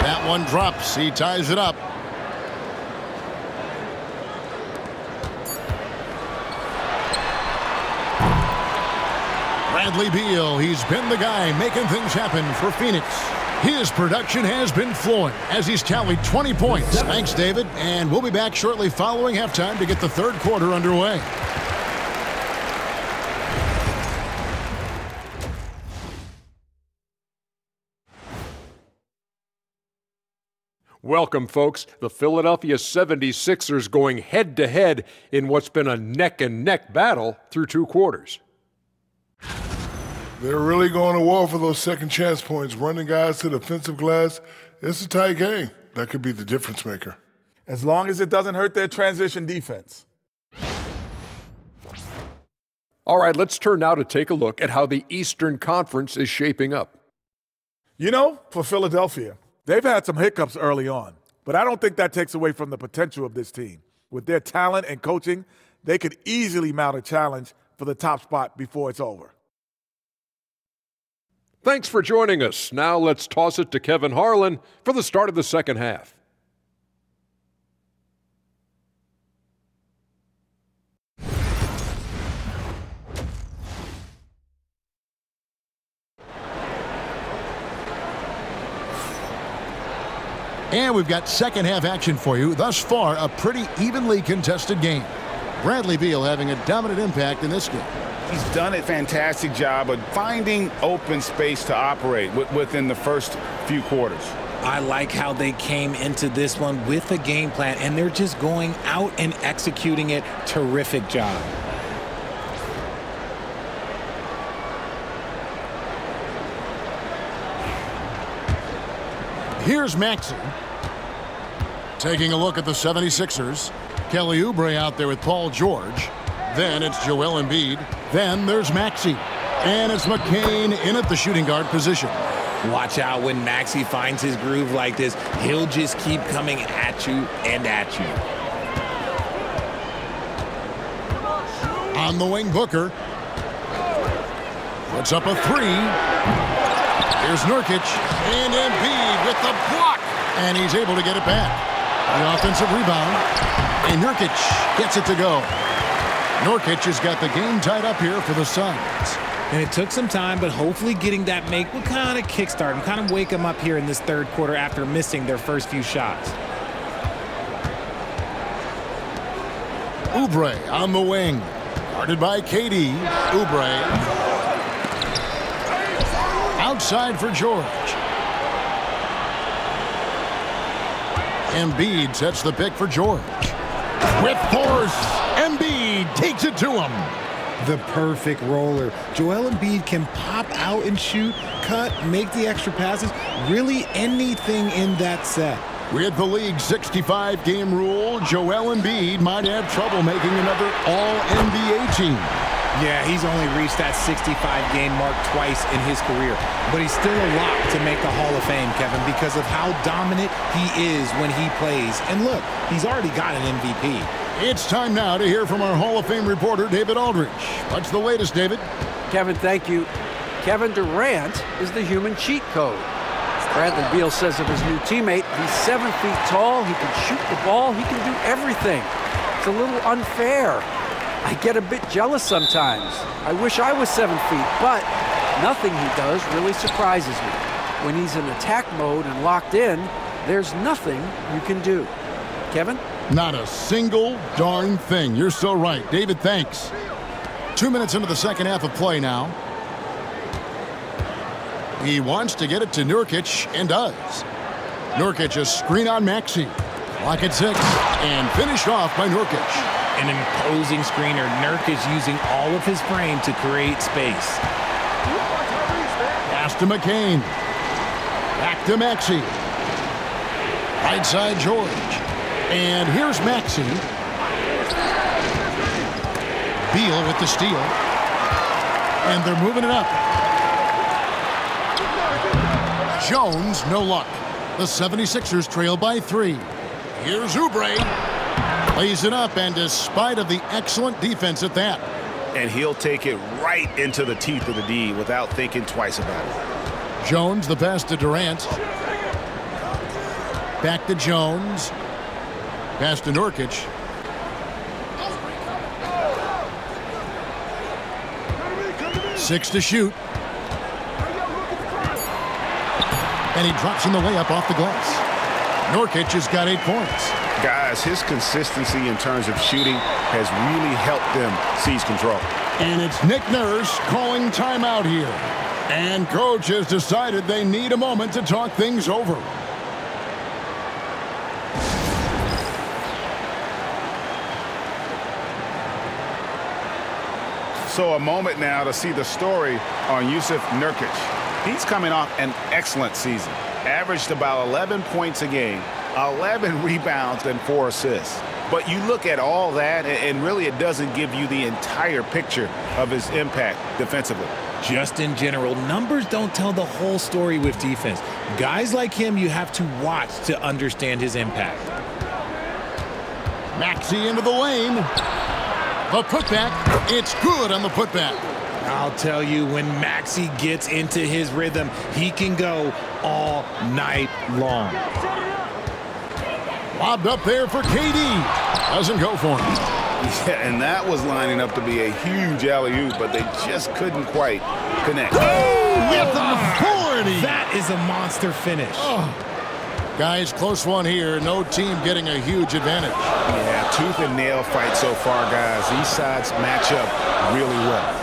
That one drops. He ties it up. Bradley Beal, he's been the guy making things happen for Phoenix. His production has been flowing as he's tallied 20 points. Thanks, David. And we'll be back shortly following halftime to get the third quarter underway. Welcome, folks. The Philadelphia 76ers going head-to-head in what's been a neck-and-neck battle through 2 quarters. They're really going to war for those second chance points, running guys to the offensive glass. It's a tight game. That could be the difference maker. As long as it doesn't hurt their transition defense. All right, let's turn now to take a look at how the Eastern Conference is shaping up. You know, for Philadelphia, they've had some hiccups early on, but I don't think that takes away from the potential of this team. With their talent and coaching, they could easily mount a challenge for the top spot before it's over. Thanks for joining us. Now let's toss it to Kevin Harlan for the start of the second half. And we've got second half action for you. Thus far, a pretty evenly contested game. Bradley Beal having a dominant impact in this game. He's done a fantastic job of finding open space to operate within the first few quarters. I like how they came into this one with a game plan, and they're just going out and executing it. Terrific job. Here's Maxey. Taking a look at the 76ers. Kelly Oubre out there with Paul George. Then it's Joel Embiid. Then there's Maxey. And it's McCain in at the shooting guard position. Watch out when Maxey finds his groove like this. He'll just keep coming at you and at you. On the wing, Booker. Puts up a three. Here's Nurkic. And Embiid with the block. And he's able to get it back. The offensive rebound. And Nurkic gets it to go. Nurkic has got the game tied up here for the Suns. And it took some time, but hopefully getting that make will kind of kickstart them, kind of wake them up here in this third quarter after missing their first few shots. Oubre on the wing. Guarded by KD. Oubre. Outside for George. Embiid sets the pick for George. With force, Embiid takes it to him. The perfect roller. Joel Embiid can pop out and shoot, cut, make the extra passes, really anything in that set. With the league's 65-game rule, Joel Embiid might have trouble making another All-NBA team. Yeah, he's only reached that 65-game mark twice in his career, but he's still a lock to make the Hall of Fame, Kevin, because of how dominant he is when he plays. And look, he's already got an MVP. It's time now to hear from our Hall of Fame reporter, David Aldridge. What's the latest, David? Kevin, thank you. Kevin Durant is the human cheat code. Bradley Beal says of his new teammate, he's 7 feet tall, he can shoot the ball, he can do everything. It's a little unfair. I get a bit jealous sometimes. I wish I was 7 feet, but nothing he does really surprises me. When he's in attack mode and locked in, there's nothing you can do. Kevin? Not a single darn thing. You're so right. David, thanks. 2 minutes into the second half of play now. He wants to get it to Nurkic and does. Nurkic a screen on Maxey. Clock at 6 and finished off by Nurkic. An imposing screener. Nurkic using all of his frame to create space. Pass to McCain. Back to Maxey. Right side George. And here's Maxey. Beal with the steal. And they're moving it up. Jones, no luck. The 76ers trail by 3. Here's Oubre. Lays it up, and despite of the excellent defense at that. And he'll take it right into the teeth of the D without thinking twice about it. Jones, the pass to Durant. Back to Jones. Pass to Nurkic. Six to shoot. And he drops in the layup off the glass. Nurkic has got 8 points. Guys, his consistency in terms of shooting has really helped them seize control. And it's Nick Nurse calling timeout here. And coach has decided they need a moment to talk things over. So a moment now to see the story on Jusuf Nurkic. He's coming off an excellent season. Averaged about 11 points a game, 11 rebounds, and 4 assists. But you look at all that, and really it doesn't give you the entire picture of his impact defensively. Just in general, numbers don't tell the whole story with defense. Guys like him, you have to watch to understand his impact. Maxey into the lane. The putback. It's good on the putback. I'll tell you, when Maxey gets into his rhythm, he can go all night long. Lobbed up there for KD. Doesn't go for him. Yeah, and that was lining up to be a huge alley-oop, but they just couldn't quite connect. Oh, with authority. That is a monster finish. Oh. Guys, close one here. No team getting a huge advantage. Yeah, tooth and nail fight so far, guys. These sides match up really well.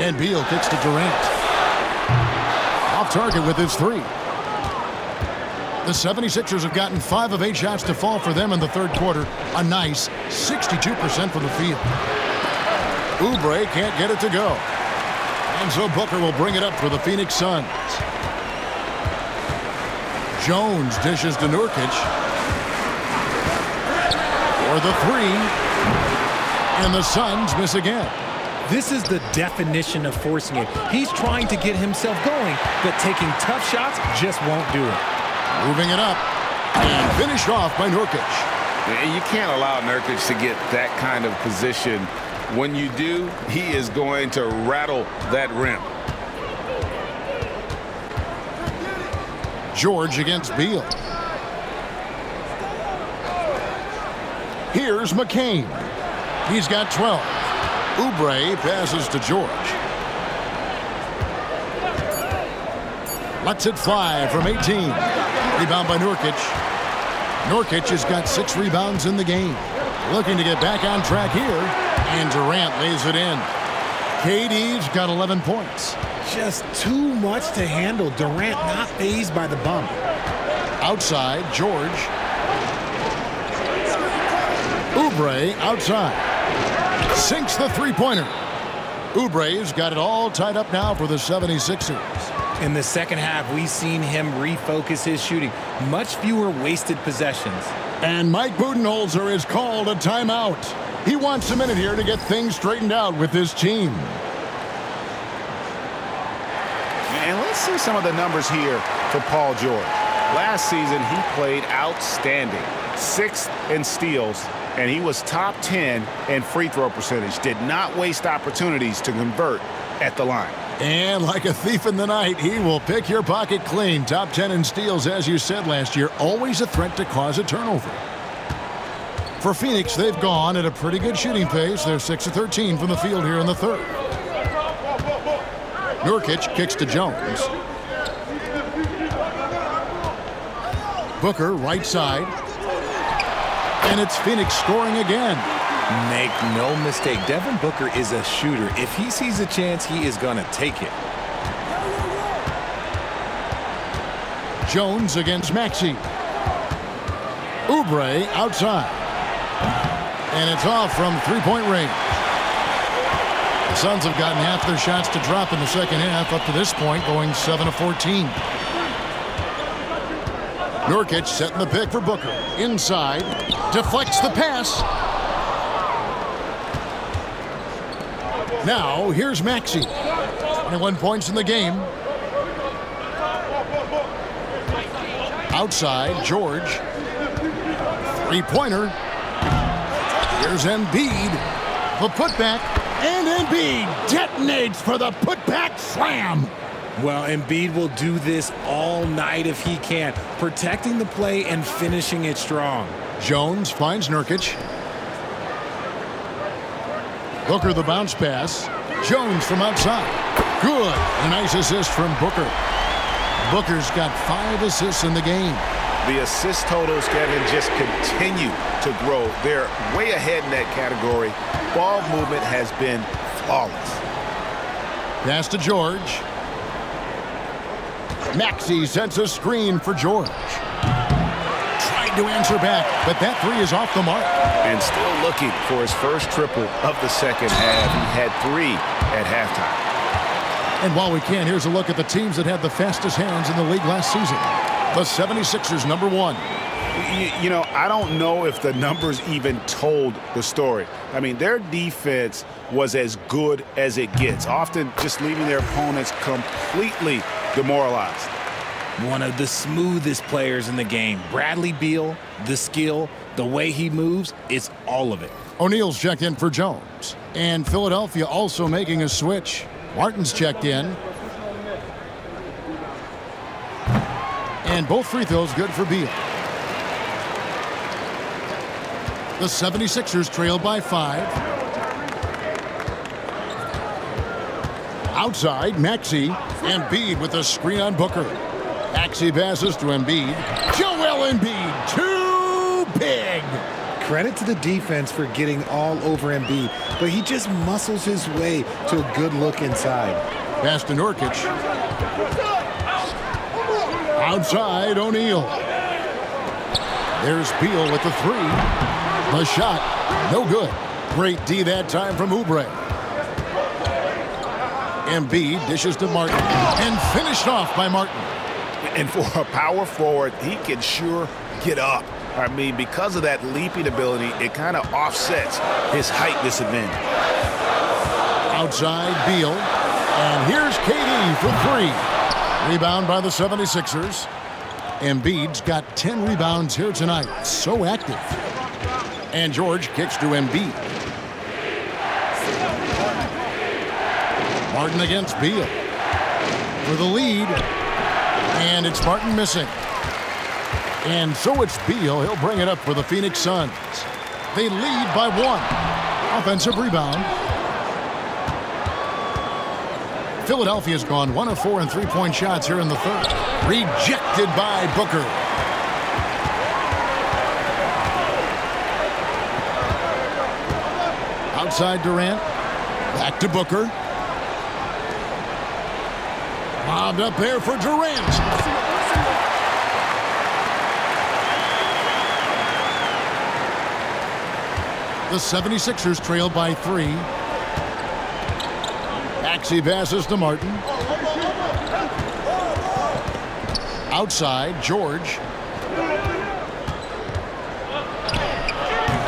And Beal kicks to Durant. Off target with his 3. The 76ers have gotten 5 of 8 shots to fall for them in the third quarter. A nice 62% from the field. Oubre can't get it to go. And so Booker will bring it up for the Phoenix Suns. Jones dishes to Nurkic. For the three. And the Suns miss again. This is the definition of forcing it. He's trying to get himself going, but taking tough shots just won't do it. Moving it up. And finished off by Nurkic. You can't allow Nurkic to get that kind of position. When you do, he is going to rattle that rim. George against Beal. Here's McCain. He's got 12. Oubre passes to George. Lets it fly from 18. Rebound by Nurkic. Nurkic has got 6 rebounds in the game. Looking to get back on track here. And Durant lays it in. KD's got 11 points. Just too much to handle. Durant not fazed by the bump. Outside, George. Oubre outside. Sinks the three-pointer. Oubre's got it all tied up now for the 76ers. In the second half, we've seen him refocus his shooting. Much fewer wasted possessions. And Mike Budenholzer has called a timeout. He wants a minute here to get things straightened out with his team. And let's see some of the numbers here for Paul George. Last season, he played outstanding. 6th in steals, and he was top 10 in free throw percentage. Did not waste opportunities to convert at the line. And like a thief in the night, he will pick your pocket clean. Top 10 in steals, as you said last year, always a threat to cause a turnover. For Phoenix, they've gone at a pretty good shooting pace. They're 6 of 13 from the field here in the third. Nurkic kicks to Jones. Booker right side. And it's Phoenix scoring again. Make no mistake, Devin Booker is a shooter. If he sees a chance, he is going to take it. Jones against Maxey. Oubre outside. And it's off from three-point range. The Suns have gotten half their shots to drop in the second half up to this point, going 7 of 14. Nurkic setting the pick for Booker. Inside. Deflects the pass. Now, here's Maxey. 21 points in the game. Outside, George. Three-pointer. Here's Embiid. The putback. And Embiid detonates for the putback slam. Well, Embiid will do this all night if he can, protecting the play and finishing it strong. Jones finds Nurkic. Booker the bounce pass. Jones from outside. Good. A nice assist from Booker. Booker's got 5 assists in the game. The assist totals, Kevin, just continue to grow. They're way ahead in that category. Ball movement has been flawless. Pass to George. Maxey sends a screen for George. Tried to answer back, but that three is off the mark. And still looking for his first triple of the second half. He had 3 at halftime. And while we can, here's a look at the teams that had the fastest hands in the league last season. The 76ers, number 1. You know, I don't know if the numbers even told the story. I mean, their defense was as good as it gets, often just leaving their opponents completely demoralized. One of the smoothest players in the game. Bradley Beal, the skill, the way he moves, it's all of it. O'Neal's checked in for Jones. And Philadelphia also making a switch. Martin's checked in. And both free throws good for Beal. The 76ers trail by 5. Outside, Maxey. Embiid with a screen on Booker. Maxey passes to Embiid. Joel Embiid, too big. Credit to the defense for getting all over Embiid, but he just muscles his way to a good look inside. Pass to Nurkic. Outside, O'Neal. There's Beal with the 3. The shot, no good. Great D that time from Oubre. Embiid dishes to Martin and finished off by Martin. And for a power forward, he can sure get up. I mean, because of that leaping ability, it kind of offsets his height disadvantage. Outside, Beal. And here's KD for three. Rebound by the 76ers. Embiid's got 10 rebounds here tonight. So active. And George kicks to Embiid. Martin against Beal. For the lead. And it's Martin missing. And so it's Beal. He'll bring it up for the Phoenix Suns. They lead by 1. Offensive rebound. Philadelphia's gone 1 of 4 in three-point shots here in the third. Rejected by Booker. Outside Durant. Back to Booker. Lobbed up there for Durant. The 76ers trail by 3. Maxey passes to Martin. Outside, George.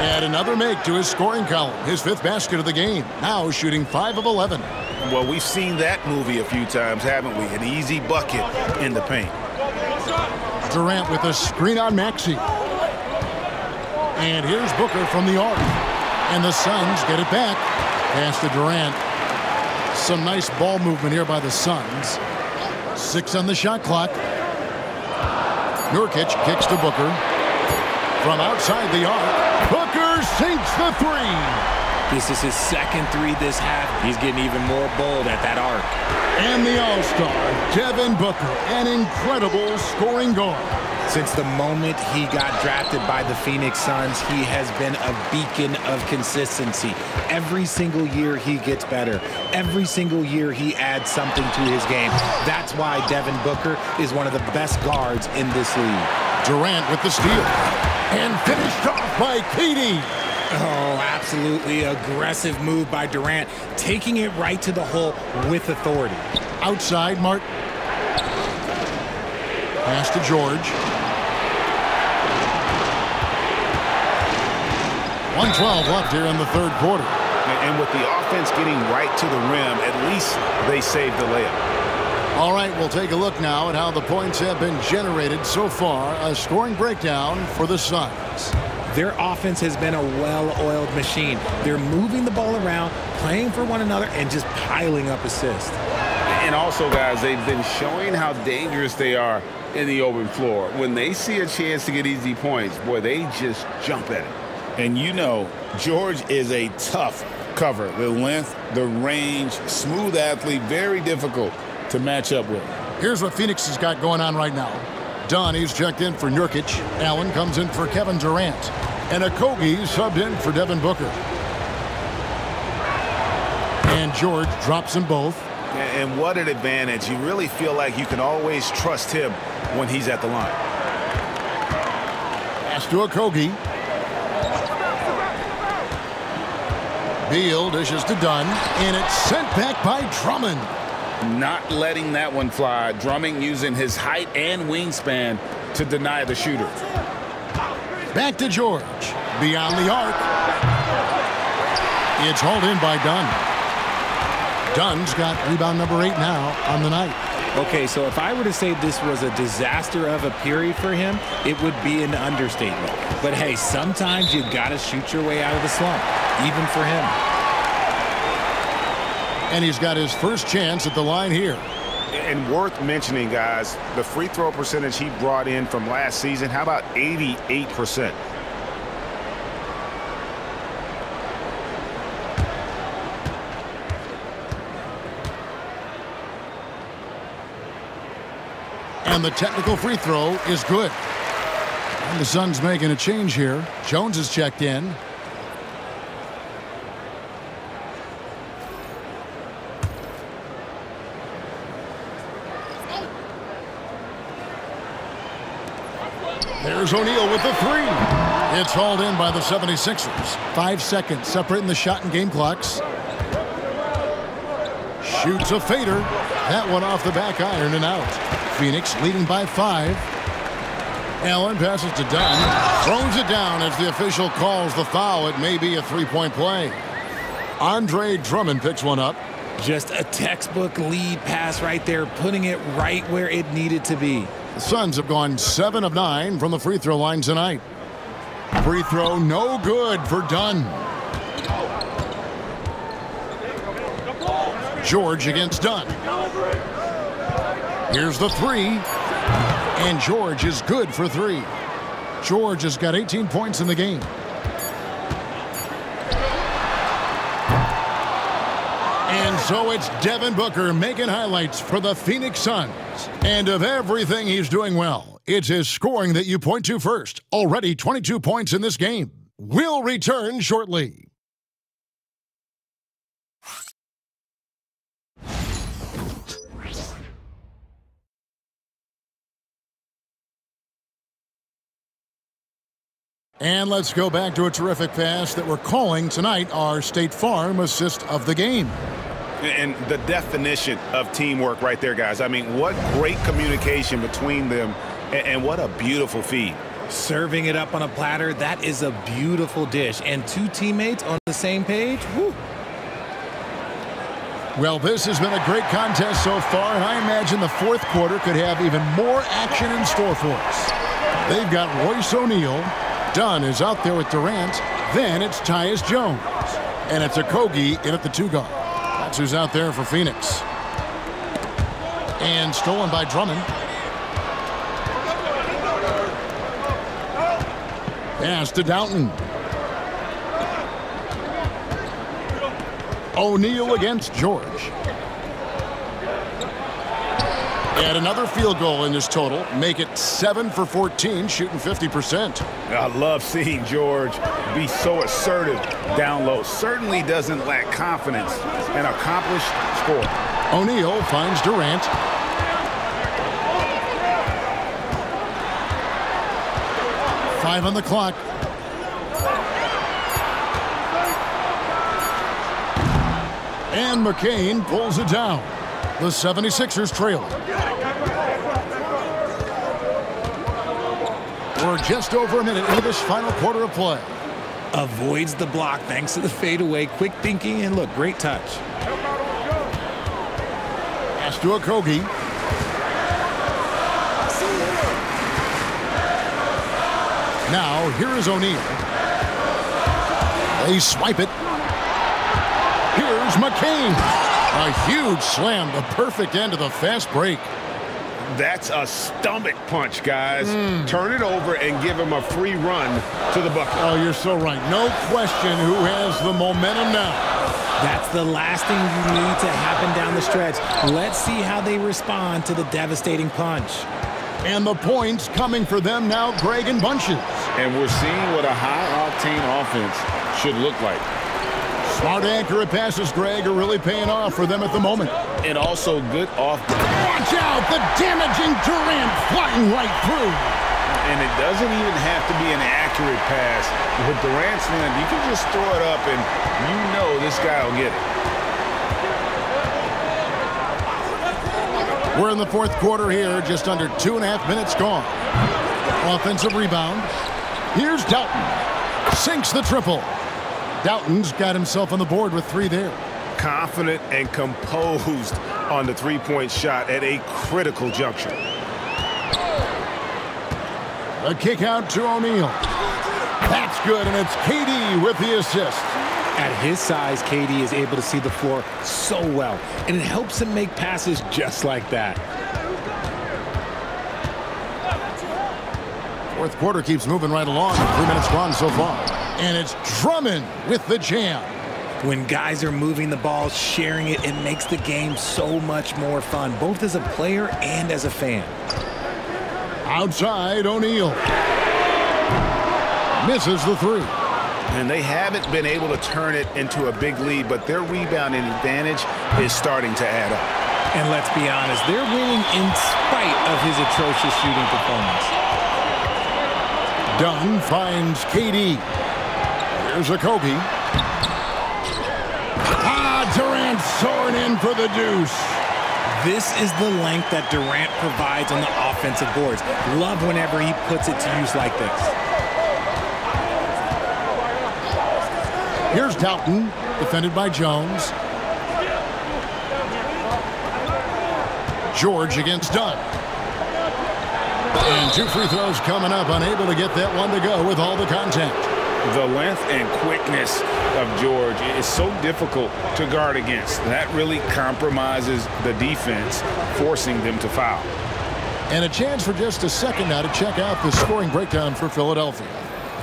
And another make to his scoring column. His 5th basket of the game. Now shooting 5 of 11. Well, we've seen that movie a few times, haven't we? An easy bucket in the paint. Durant with a screen on Maxey. And here's Booker from the arc. And the Suns get it back. Pass to Durant. Some nice ball movement here by the Suns. 6 on the shot clock. Nurkic kicks to Booker. From outside the arc, Booker sinks the 3. This is his 2nd 3 this half. He's getting even more bold at that arc. And the All-Star, Devin Booker, an incredible scoring guard. Since the moment he got drafted by the Phoenix Suns, he has been a beacon of consistency. Every single year he gets better. Every single year he adds something to his game. That's why Devin Booker is one of the best guards in this league. Durant with the steal. And finished off by KD. Oh, absolutely aggressive move by Durant, taking it right to the hole with authority. Outside, Martin. Pass to George. 1:12 left here in the third quarter. And with the offense getting right to the rim, at least they saved the layup. All right, we'll take a look now at how the points have been generated so far. A scoring breakdown for the Suns. Their offense has been a well-oiled machine. They're moving the ball around, playing for one another, and just piling up assists. And also, guys, they've been showing how dangerous they are in the open floor. When they see a chance to get easy points, boy, they just jump at it. And you know, George is a tough cover. The length, the range, smooth athlete, very difficult to match up with. Here's what Phoenix has got going on right now. Dunn, he's checked in for Nurkic. Allen comes in for Kevin Durant. And Okogie subbed in for Devin Booker. And George drops them both. And what an advantage. You really feel like you can always trust him when he's at the line. Pass to Okogie. Beal dishes to Dunn. And it's sent back by Drummond. Not letting that one fly. Drummond using his height and wingspan to deny the shooter. Back to George. Beyond the arc. It's hauled in by Dunn. Dunn's got rebound number 8 now on the night. Okay, so if I were to say this was a disaster of a period for him, it would be an understatement. But hey, sometimes you got to shoot your way out of the slump, even for him. And he's got his first chance at the line here. And worth mentioning, guys, the free throw percentage he brought in from last season, how about 88%? And the technical free throw is good. And the Suns making a change here. Jones is checked in. There's O'Neal with the 3. It's hauled in by the 76ers. 5 seconds separating the shot and game clocks. Shoots a fader. That one off the back iron and out. Phoenix leading by 5. Allen passes to Dunn. Throws it down as the official calls the foul. It may be a three-point play. Andre Drummond picks one up. Just a textbook lead pass right there, putting it right where it needed to be. The Suns have gone 7 of 9 from the free throw line tonight. Free throw no good for Dunn. George against Dunn. Here's the 3. And George is good for 3. George has got 18 points in the game. And so it's Devin Booker making highlights for the Phoenix Suns. And of everything he's doing well, it's his scoring that you point to first. Already 22 points in this game. We'll return shortly. And let's go back to a terrific pass that we're calling tonight our State Farm assist of the game. And the definition of teamwork right there, guys. I mean, what great communication between them, and what a beautiful feed. Serving it up on a platter, that is a beautiful dish. And 2 teammates on the same page, woo. Well, this has been a great contest so far, and I imagine the fourth quarter could have even more action in store for us. They've got Royce O'Neal. Dunn is out there with Durant. Then it's Tyus Jones. And it's Okogie in at the 2 guard. That's who's out there for Phoenix. And stolen by Drummond. Pass to Doughton. O'Neal against George. And another field goal in this total. Make it 7 for 14, shooting 50%. I love seeing George be so assertive down low. Certainly doesn't lack confidence. An accomplished scorer. O'Neal finds Durant. Five on the clock. And McCain pulls it down. The 76ers trail. We're just over a minute into this final quarter of play. Avoids the block thanks to the fadeaway. Quick thinking, and look, great touch. Pass to Okogie. Now, here is O'Neal. They swipe it. Here's McCain. A huge slam, the perfect end of the fast break. That's a stomach punch, guys. Turn it over and give him a free run to the bucket. Oh, you're so right. No question who has the momentum now. That's the last thing you need to happen down the stretch. Let's see how they respond to the devastating punch. And the points coming for them now, Greg and Bunches. And we're seeing what a high-octane offense should look like. Smart accurate passes, Greg, are really paying off for them at the moment. And also good off. Watch out, the damaging Durant flying right through. And it doesn't even have to be an accurate pass. With Durant's length, you can just throw it up and you know this guy will get it. We're in the fourth quarter here, just under 2.5 minutes gone. Offensive rebound. Here's Doughton. Sinks the triple. Doughton's got himself on the board with 3 there. Confident and composed on the three-point shot at a critical juncture. A kick out to O'Neal. That's good, and it's KD with the assist. At his size, KD is able to see the floor so well, and it helps him make passes just like that. Fourth quarter keeps moving right along. 3 minutes gone so far. And it's Drummond with the jam. When guys are moving the ball, sharing it, it makes the game so much more fun, both as a player and as a fan. Outside, O'Neal. Misses the 3. And they haven't been able to turn it into a big lead, but their rebounding advantage is starting to add up. And let's be honest, they're winning in spite of his atrocious shooting performance. Dunn finds KD. Here's Okogie. Durant soaring in for the deuce. This is the length that Durant provides on the offensive boards. Love whenever he puts it to use like this. Here's Doughton, defended by Jones. George against Dunn. And 2 free throws coming up, unable to get that one to go with all the contact. The length and quickness of George is so difficult to guard against. That really compromises the defense, forcing them to foul. And a chance for just a second now to check out the scoring breakdown for Philadelphia.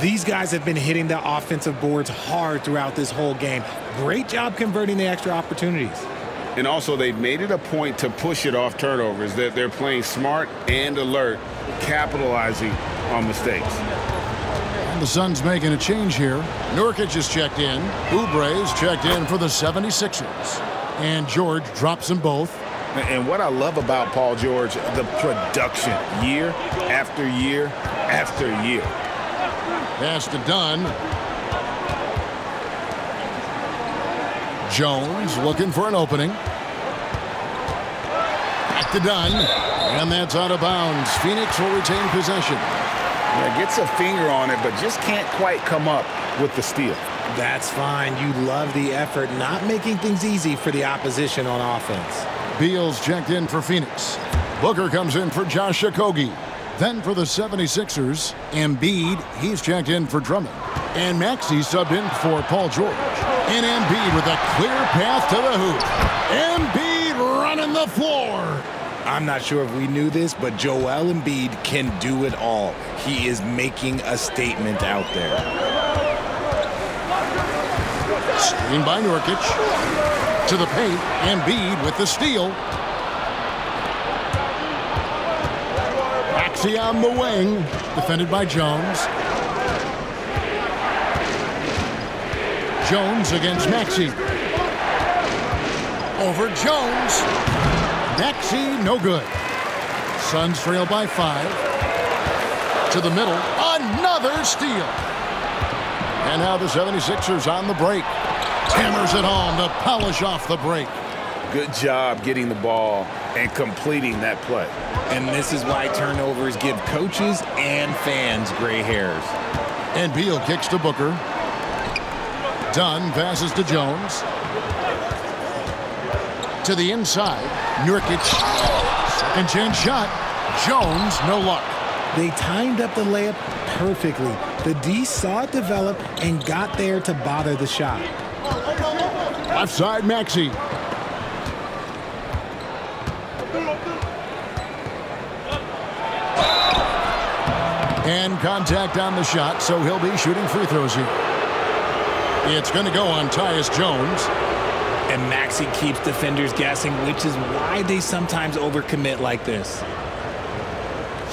These guys have been hitting the offensive boards hard throughout this whole game. Great job converting the extra opportunities. And also, they've made it a point to push it off turnovers. That they're playing smart and alert, capitalizing on mistakes. And the Suns making a change here. Nurkic is checked in. Oubre's checked in for the 76ers. And George drops them both. And what I love about Paul George, the production, year after year after year. Pass to Dunn. Jones looking for an opening. Back to Dunn. And that's out of bounds. Phoenix will retain possession. Yeah, gets a finger on it, but just can't quite come up with the steal. That's fine. You love the effort, not making things easy for the opposition on offense. Beal's checked in for Phoenix. Booker comes in for Josh Okogie. Then for the 76ers, Embiid, he's checked in for Drummond. And Maxey subbed in for Paul George. And Embiid with a clear path to the hoop. Embiid running the floor. I'm not sure if we knew this, but Joel Embiid can do it all. He is making a statement out there. Screen by Nurkic. To the paint, Embiid with the steal. Maxey on the wing, defended by Jones. Jones against Maxey. Over Jones. Maxey, no good. Suns trail by 5. To the middle, another steal. And now the 76ers on the break. Hammers it home to polish off the break. Good job getting the ball and completing that play. And this is why turnovers give coaches and fans gray hairs. And Beal kicks to Booker. Dunn passes to Jones. To the inside, Nurkic. Second chance shot. Jones, no luck. They timed up the layup perfectly. The D saw it develop and got there to bother the shot. Left side, Maxey. And contact on the shot, so he'll be shooting free throws here. It's going to go on Tyus Jones. And Maxey keeps defenders guessing, which is why they sometimes overcommit like this.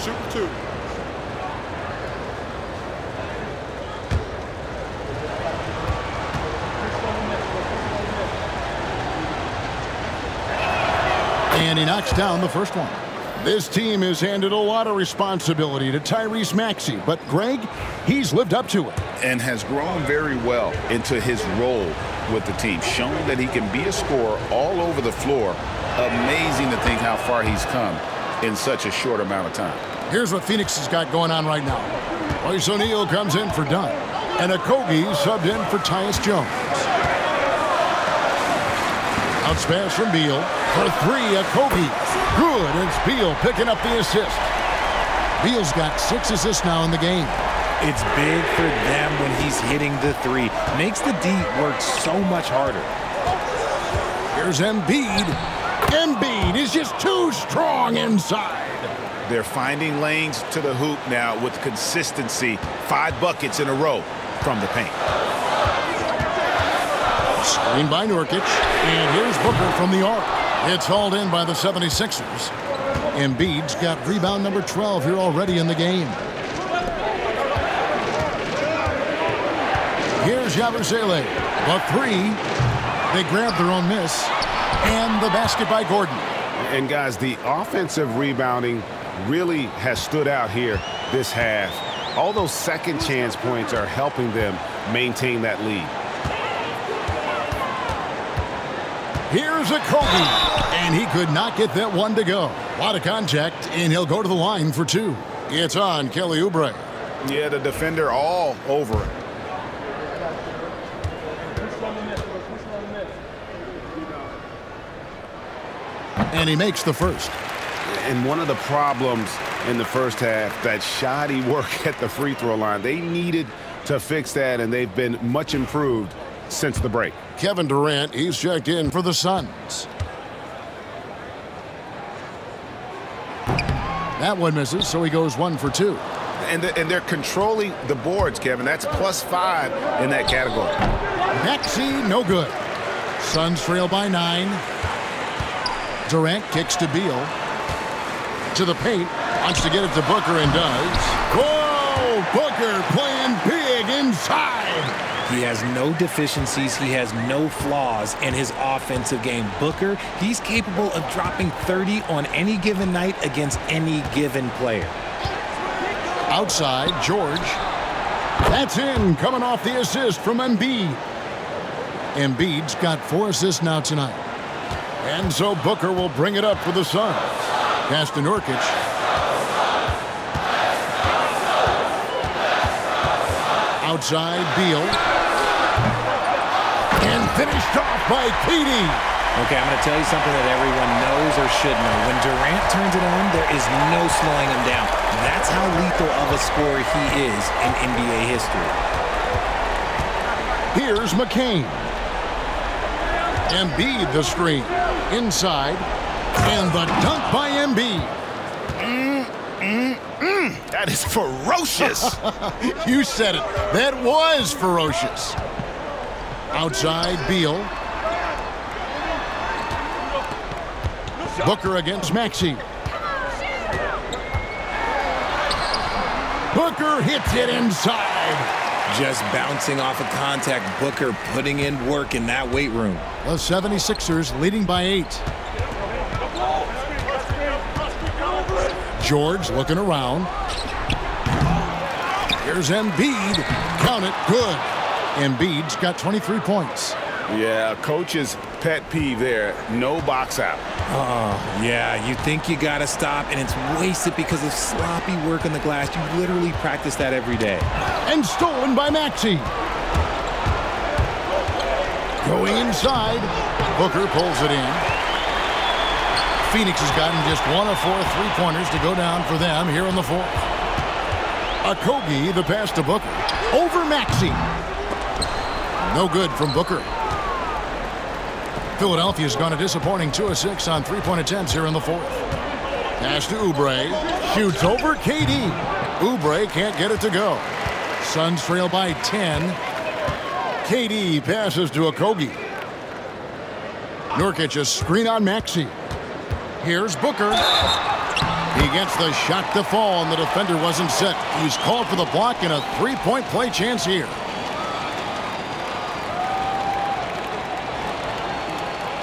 Shoot 2. And he knocks down the first one. This team has handed a lot of responsibility to Tyrese Maxey, but Greg, he's lived up to it. And has grown very well into his role with the team. Shown that he can be a scorer all over the floor. Amazing to think how far he's come in such a short amount of time. Here's what Phoenix has got going on right now. Royce O'Neal comes in for Dunn. And Okogie subbed in for Tyus Jones. Bounce pass from Beal. For 3, Okogie. Good, and it's Beal picking up the assist. Beal's got 6 assists now in the game. It's big for them when he's hitting the 3. Makes the D work so much harder. Here's Embiid. Embiid is just too strong inside. They're finding lanes to the hoop now with consistency. 5 buckets in a row from the paint. Screen by Nurkic. And here's Booker from the arc. It's hauled in by the 76ers. Embiid's got rebound number 12 here already in the game. Here's Yabusele. The 3. They grab their own miss. And the basket by Gordon. And guys, the offensive rebounding really has stood out here this half. All those second chance points are helping them maintain that lead. Here's a Kobe, and he could not get that one to go. A lot of contact, and he'll go to the line for two. It's on Kelly Oubre. Yeah, the defender all over it. And he makes the first. And one of the problems in the first half, that shoddy work at the free throw line. They needed to fix that, and they've been much improved since the break. Kevin Durant, he's checked in for the Suns. That one misses, so he goes 1 for 2. And they're controlling the boards, Kevin. That's +5 in that category. Maxey, no good. Suns trail by 9. Durant kicks to Beal. To the paint. Wants to get it to Booker and does. Whoa! Booker playing big inside. He has no deficiencies. He has no flaws in his offensive game. Booker, he's capable of dropping 30 on any given night against any given player. Outside, George. That's in, coming off the assist from Embiid. Embiid's got 4 assists now tonight. And so Booker will bring it up for the Suns. Pass to Nurkic. Outside, Beal. And finished off by KD. Okay, I'm going to tell you something that everyone knows or should know. When Durant turns it on, there is no slowing him down. That's how lethal of a scorer he is in NBA history. Here's McCain. Embiid the screen. Inside. And the dunk by Embiid. That is ferocious. You said it. That was ferocious. Outside, Beal. Booker against Maxey. Booker hits it inside. Just bouncing off of contact. Booker putting in work in that weight room. The 76ers leading by 8. George looking around. Here's Embiid. Count it. Good. Embiid's got 23 points. Yeah, coach's pet peeve there. No box out. Oh, yeah. You think you got to stop, and it's wasted because of sloppy work on the glass. You literally practice that every day. And stolen by Maxey. Going inside. Booker pulls it in. Phoenix has gotten just 1 of 4 3-pointers to go down for them here in the fourth. Okogie, the pass to Booker. Over Maxey. No good from Booker. Philadelphia's gone a disappointing 2 of 6 on 3-point attempts here in the fourth. Pass to Oubre. Shoots over KD. Oubre can't get it to go. Suns trail by 10. KD passes to Okogie. Nurkic a screen on Maxey. Here's Booker. He gets the shot to fall, and the defender wasn't set. He's called for the block and a 3-point play chance here.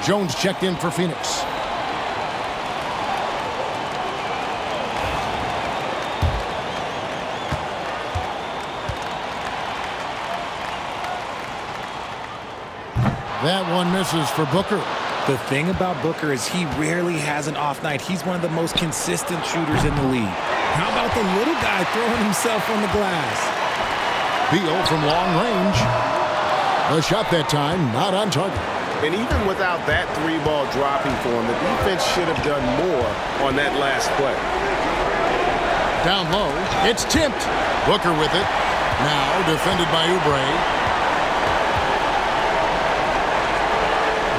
Jones checked in for Phoenix. That one misses for Booker. The thing about Booker is he rarely has an off night. He's one of the most consistent shooters in the league. How about the little guy throwing himself on the glass? Beal from long range. The shot that time, not on target. And even without that 3-ball dropping for him, the defense should have done more on that last play. Down low, it's tipped. Booker with it. Now defended by Oubre.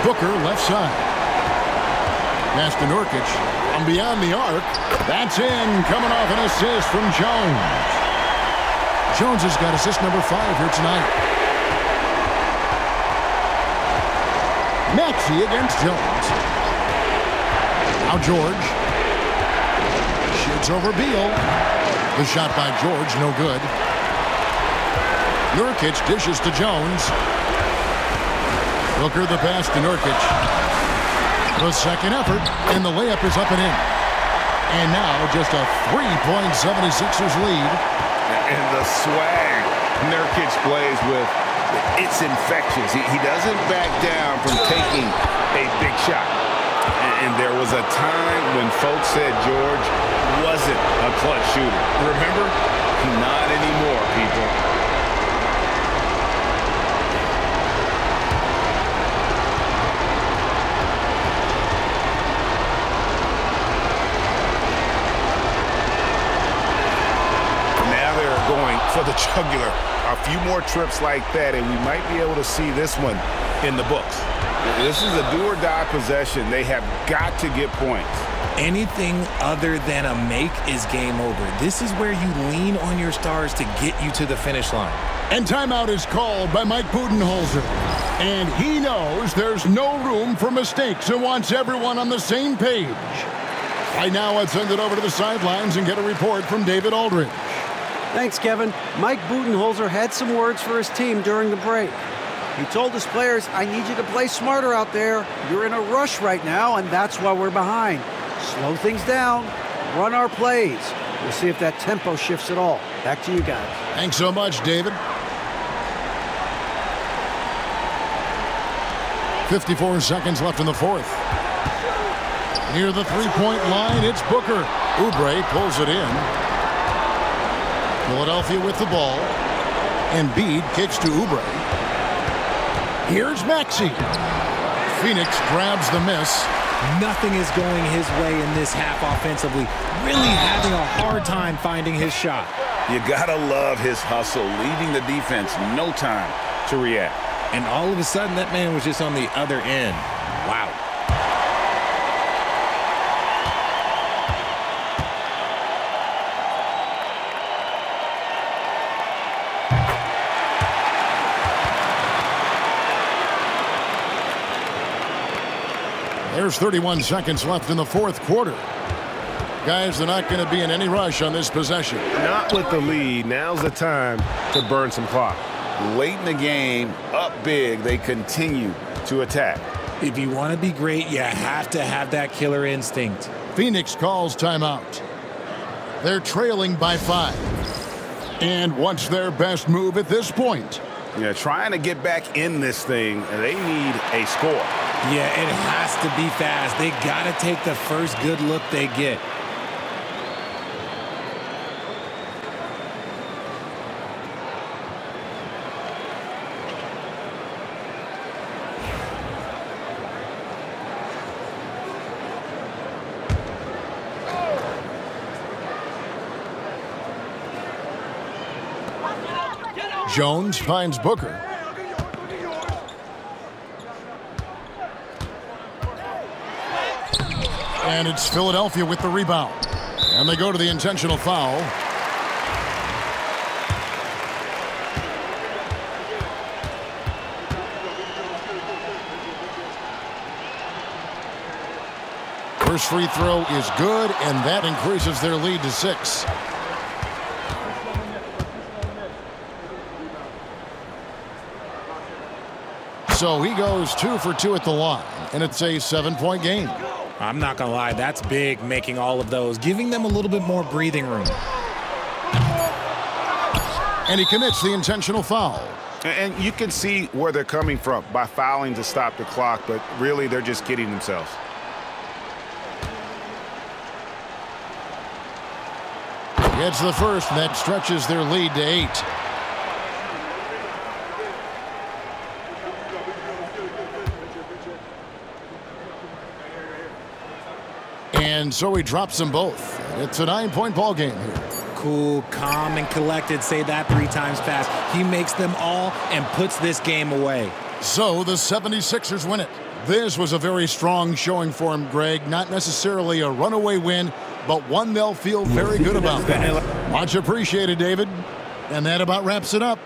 Booker left side. Pass to Nurkic. From beyond the arc. That's in. Coming off an assist from Jones. Jones has got assist number 5 here tonight. Maxey against Jones. Now George. Shoots over Beal. The shot by George, no good. Nurkic dishes to Jones. Booker the pass to Nurkic. The second effort, and the layup is up and in. And now just a 3-point 76ers lead. And the swag Nurkic plays with, it's infectious. He doesn't back down from taking a big shot. And there was a time when folks said George wasn't a clutch shooter. Remember? Not anymore, people. Now they're going for the jugular. A few more trips like that, and we might be able to see this one in the books. This is a do-or-die possession. They have got to get points. Anything other than a make is game over. This is where you lean on your stars to get you to the finish line. And timeout is called by Mike Budenholzer. And he knows there's no room for mistakes and wants everyone on the same page. Right now, let's send it over to the sidelines and get a report from David Aldridge. Thanks, Kevin. Mike Budenholzer had some words for his team during the break. He told his players, I need you to play smarter out there. You're in a rush right now, and that's why we're behind. Slow things down, run our plays. We'll see if that tempo shifts at all. Back to you guys. Thanks so much, David. 54 seconds left in the fourth. Near the three-point line, it's Booker. Oubre pulls it in. Philadelphia with the ball. Embiid kicks to Oubre. Here's Maxey. Phoenix grabs the miss. Nothing is going his way in this half offensively. Really having a hard time finding his shot. You gotta love his hustle, leaving the defense no time to react. And all of a sudden, that man was just on the other end. Wow. There's 31 seconds left in the fourth quarter. Guys, they're not going to be in any rush on this possession. Not with the lead. Now's the time to burn some clock. Late in the game, up big, they continue to attack. If you want to be great, you have to have that killer instinct. Phoenix calls timeout. They're trailing by 5. And what's their best move at this point? Yeah, trying to get back in this thing, they need a score. Yeah, it has to be fast. They got to take the first good look they get. Jones finds Booker. And it's Philadelphia with the rebound. And they go to the intentional foul. First free throw is good, and that increases their lead to 6. So he goes 2 for 2 at the line, and it's a 7-point game. I'm not going to lie, that's big, making all of those, giving them a little bit more breathing room. And he commits the intentional foul. And you can see where they're coming from by fouling to stop the clock, but really they're just kidding themselves. Gets the first, and that stretches their lead to 8. And so he drops them both. It's a 9-point ball game here. Cool, calm, and collected. Say that 3 times fast. He makes them all and puts this game away. So the 76ers win it. This was a very strong showing for him, Greg. Not necessarily a runaway win, but one they'll feel very good about. Much appreciated, David. And that about wraps it up.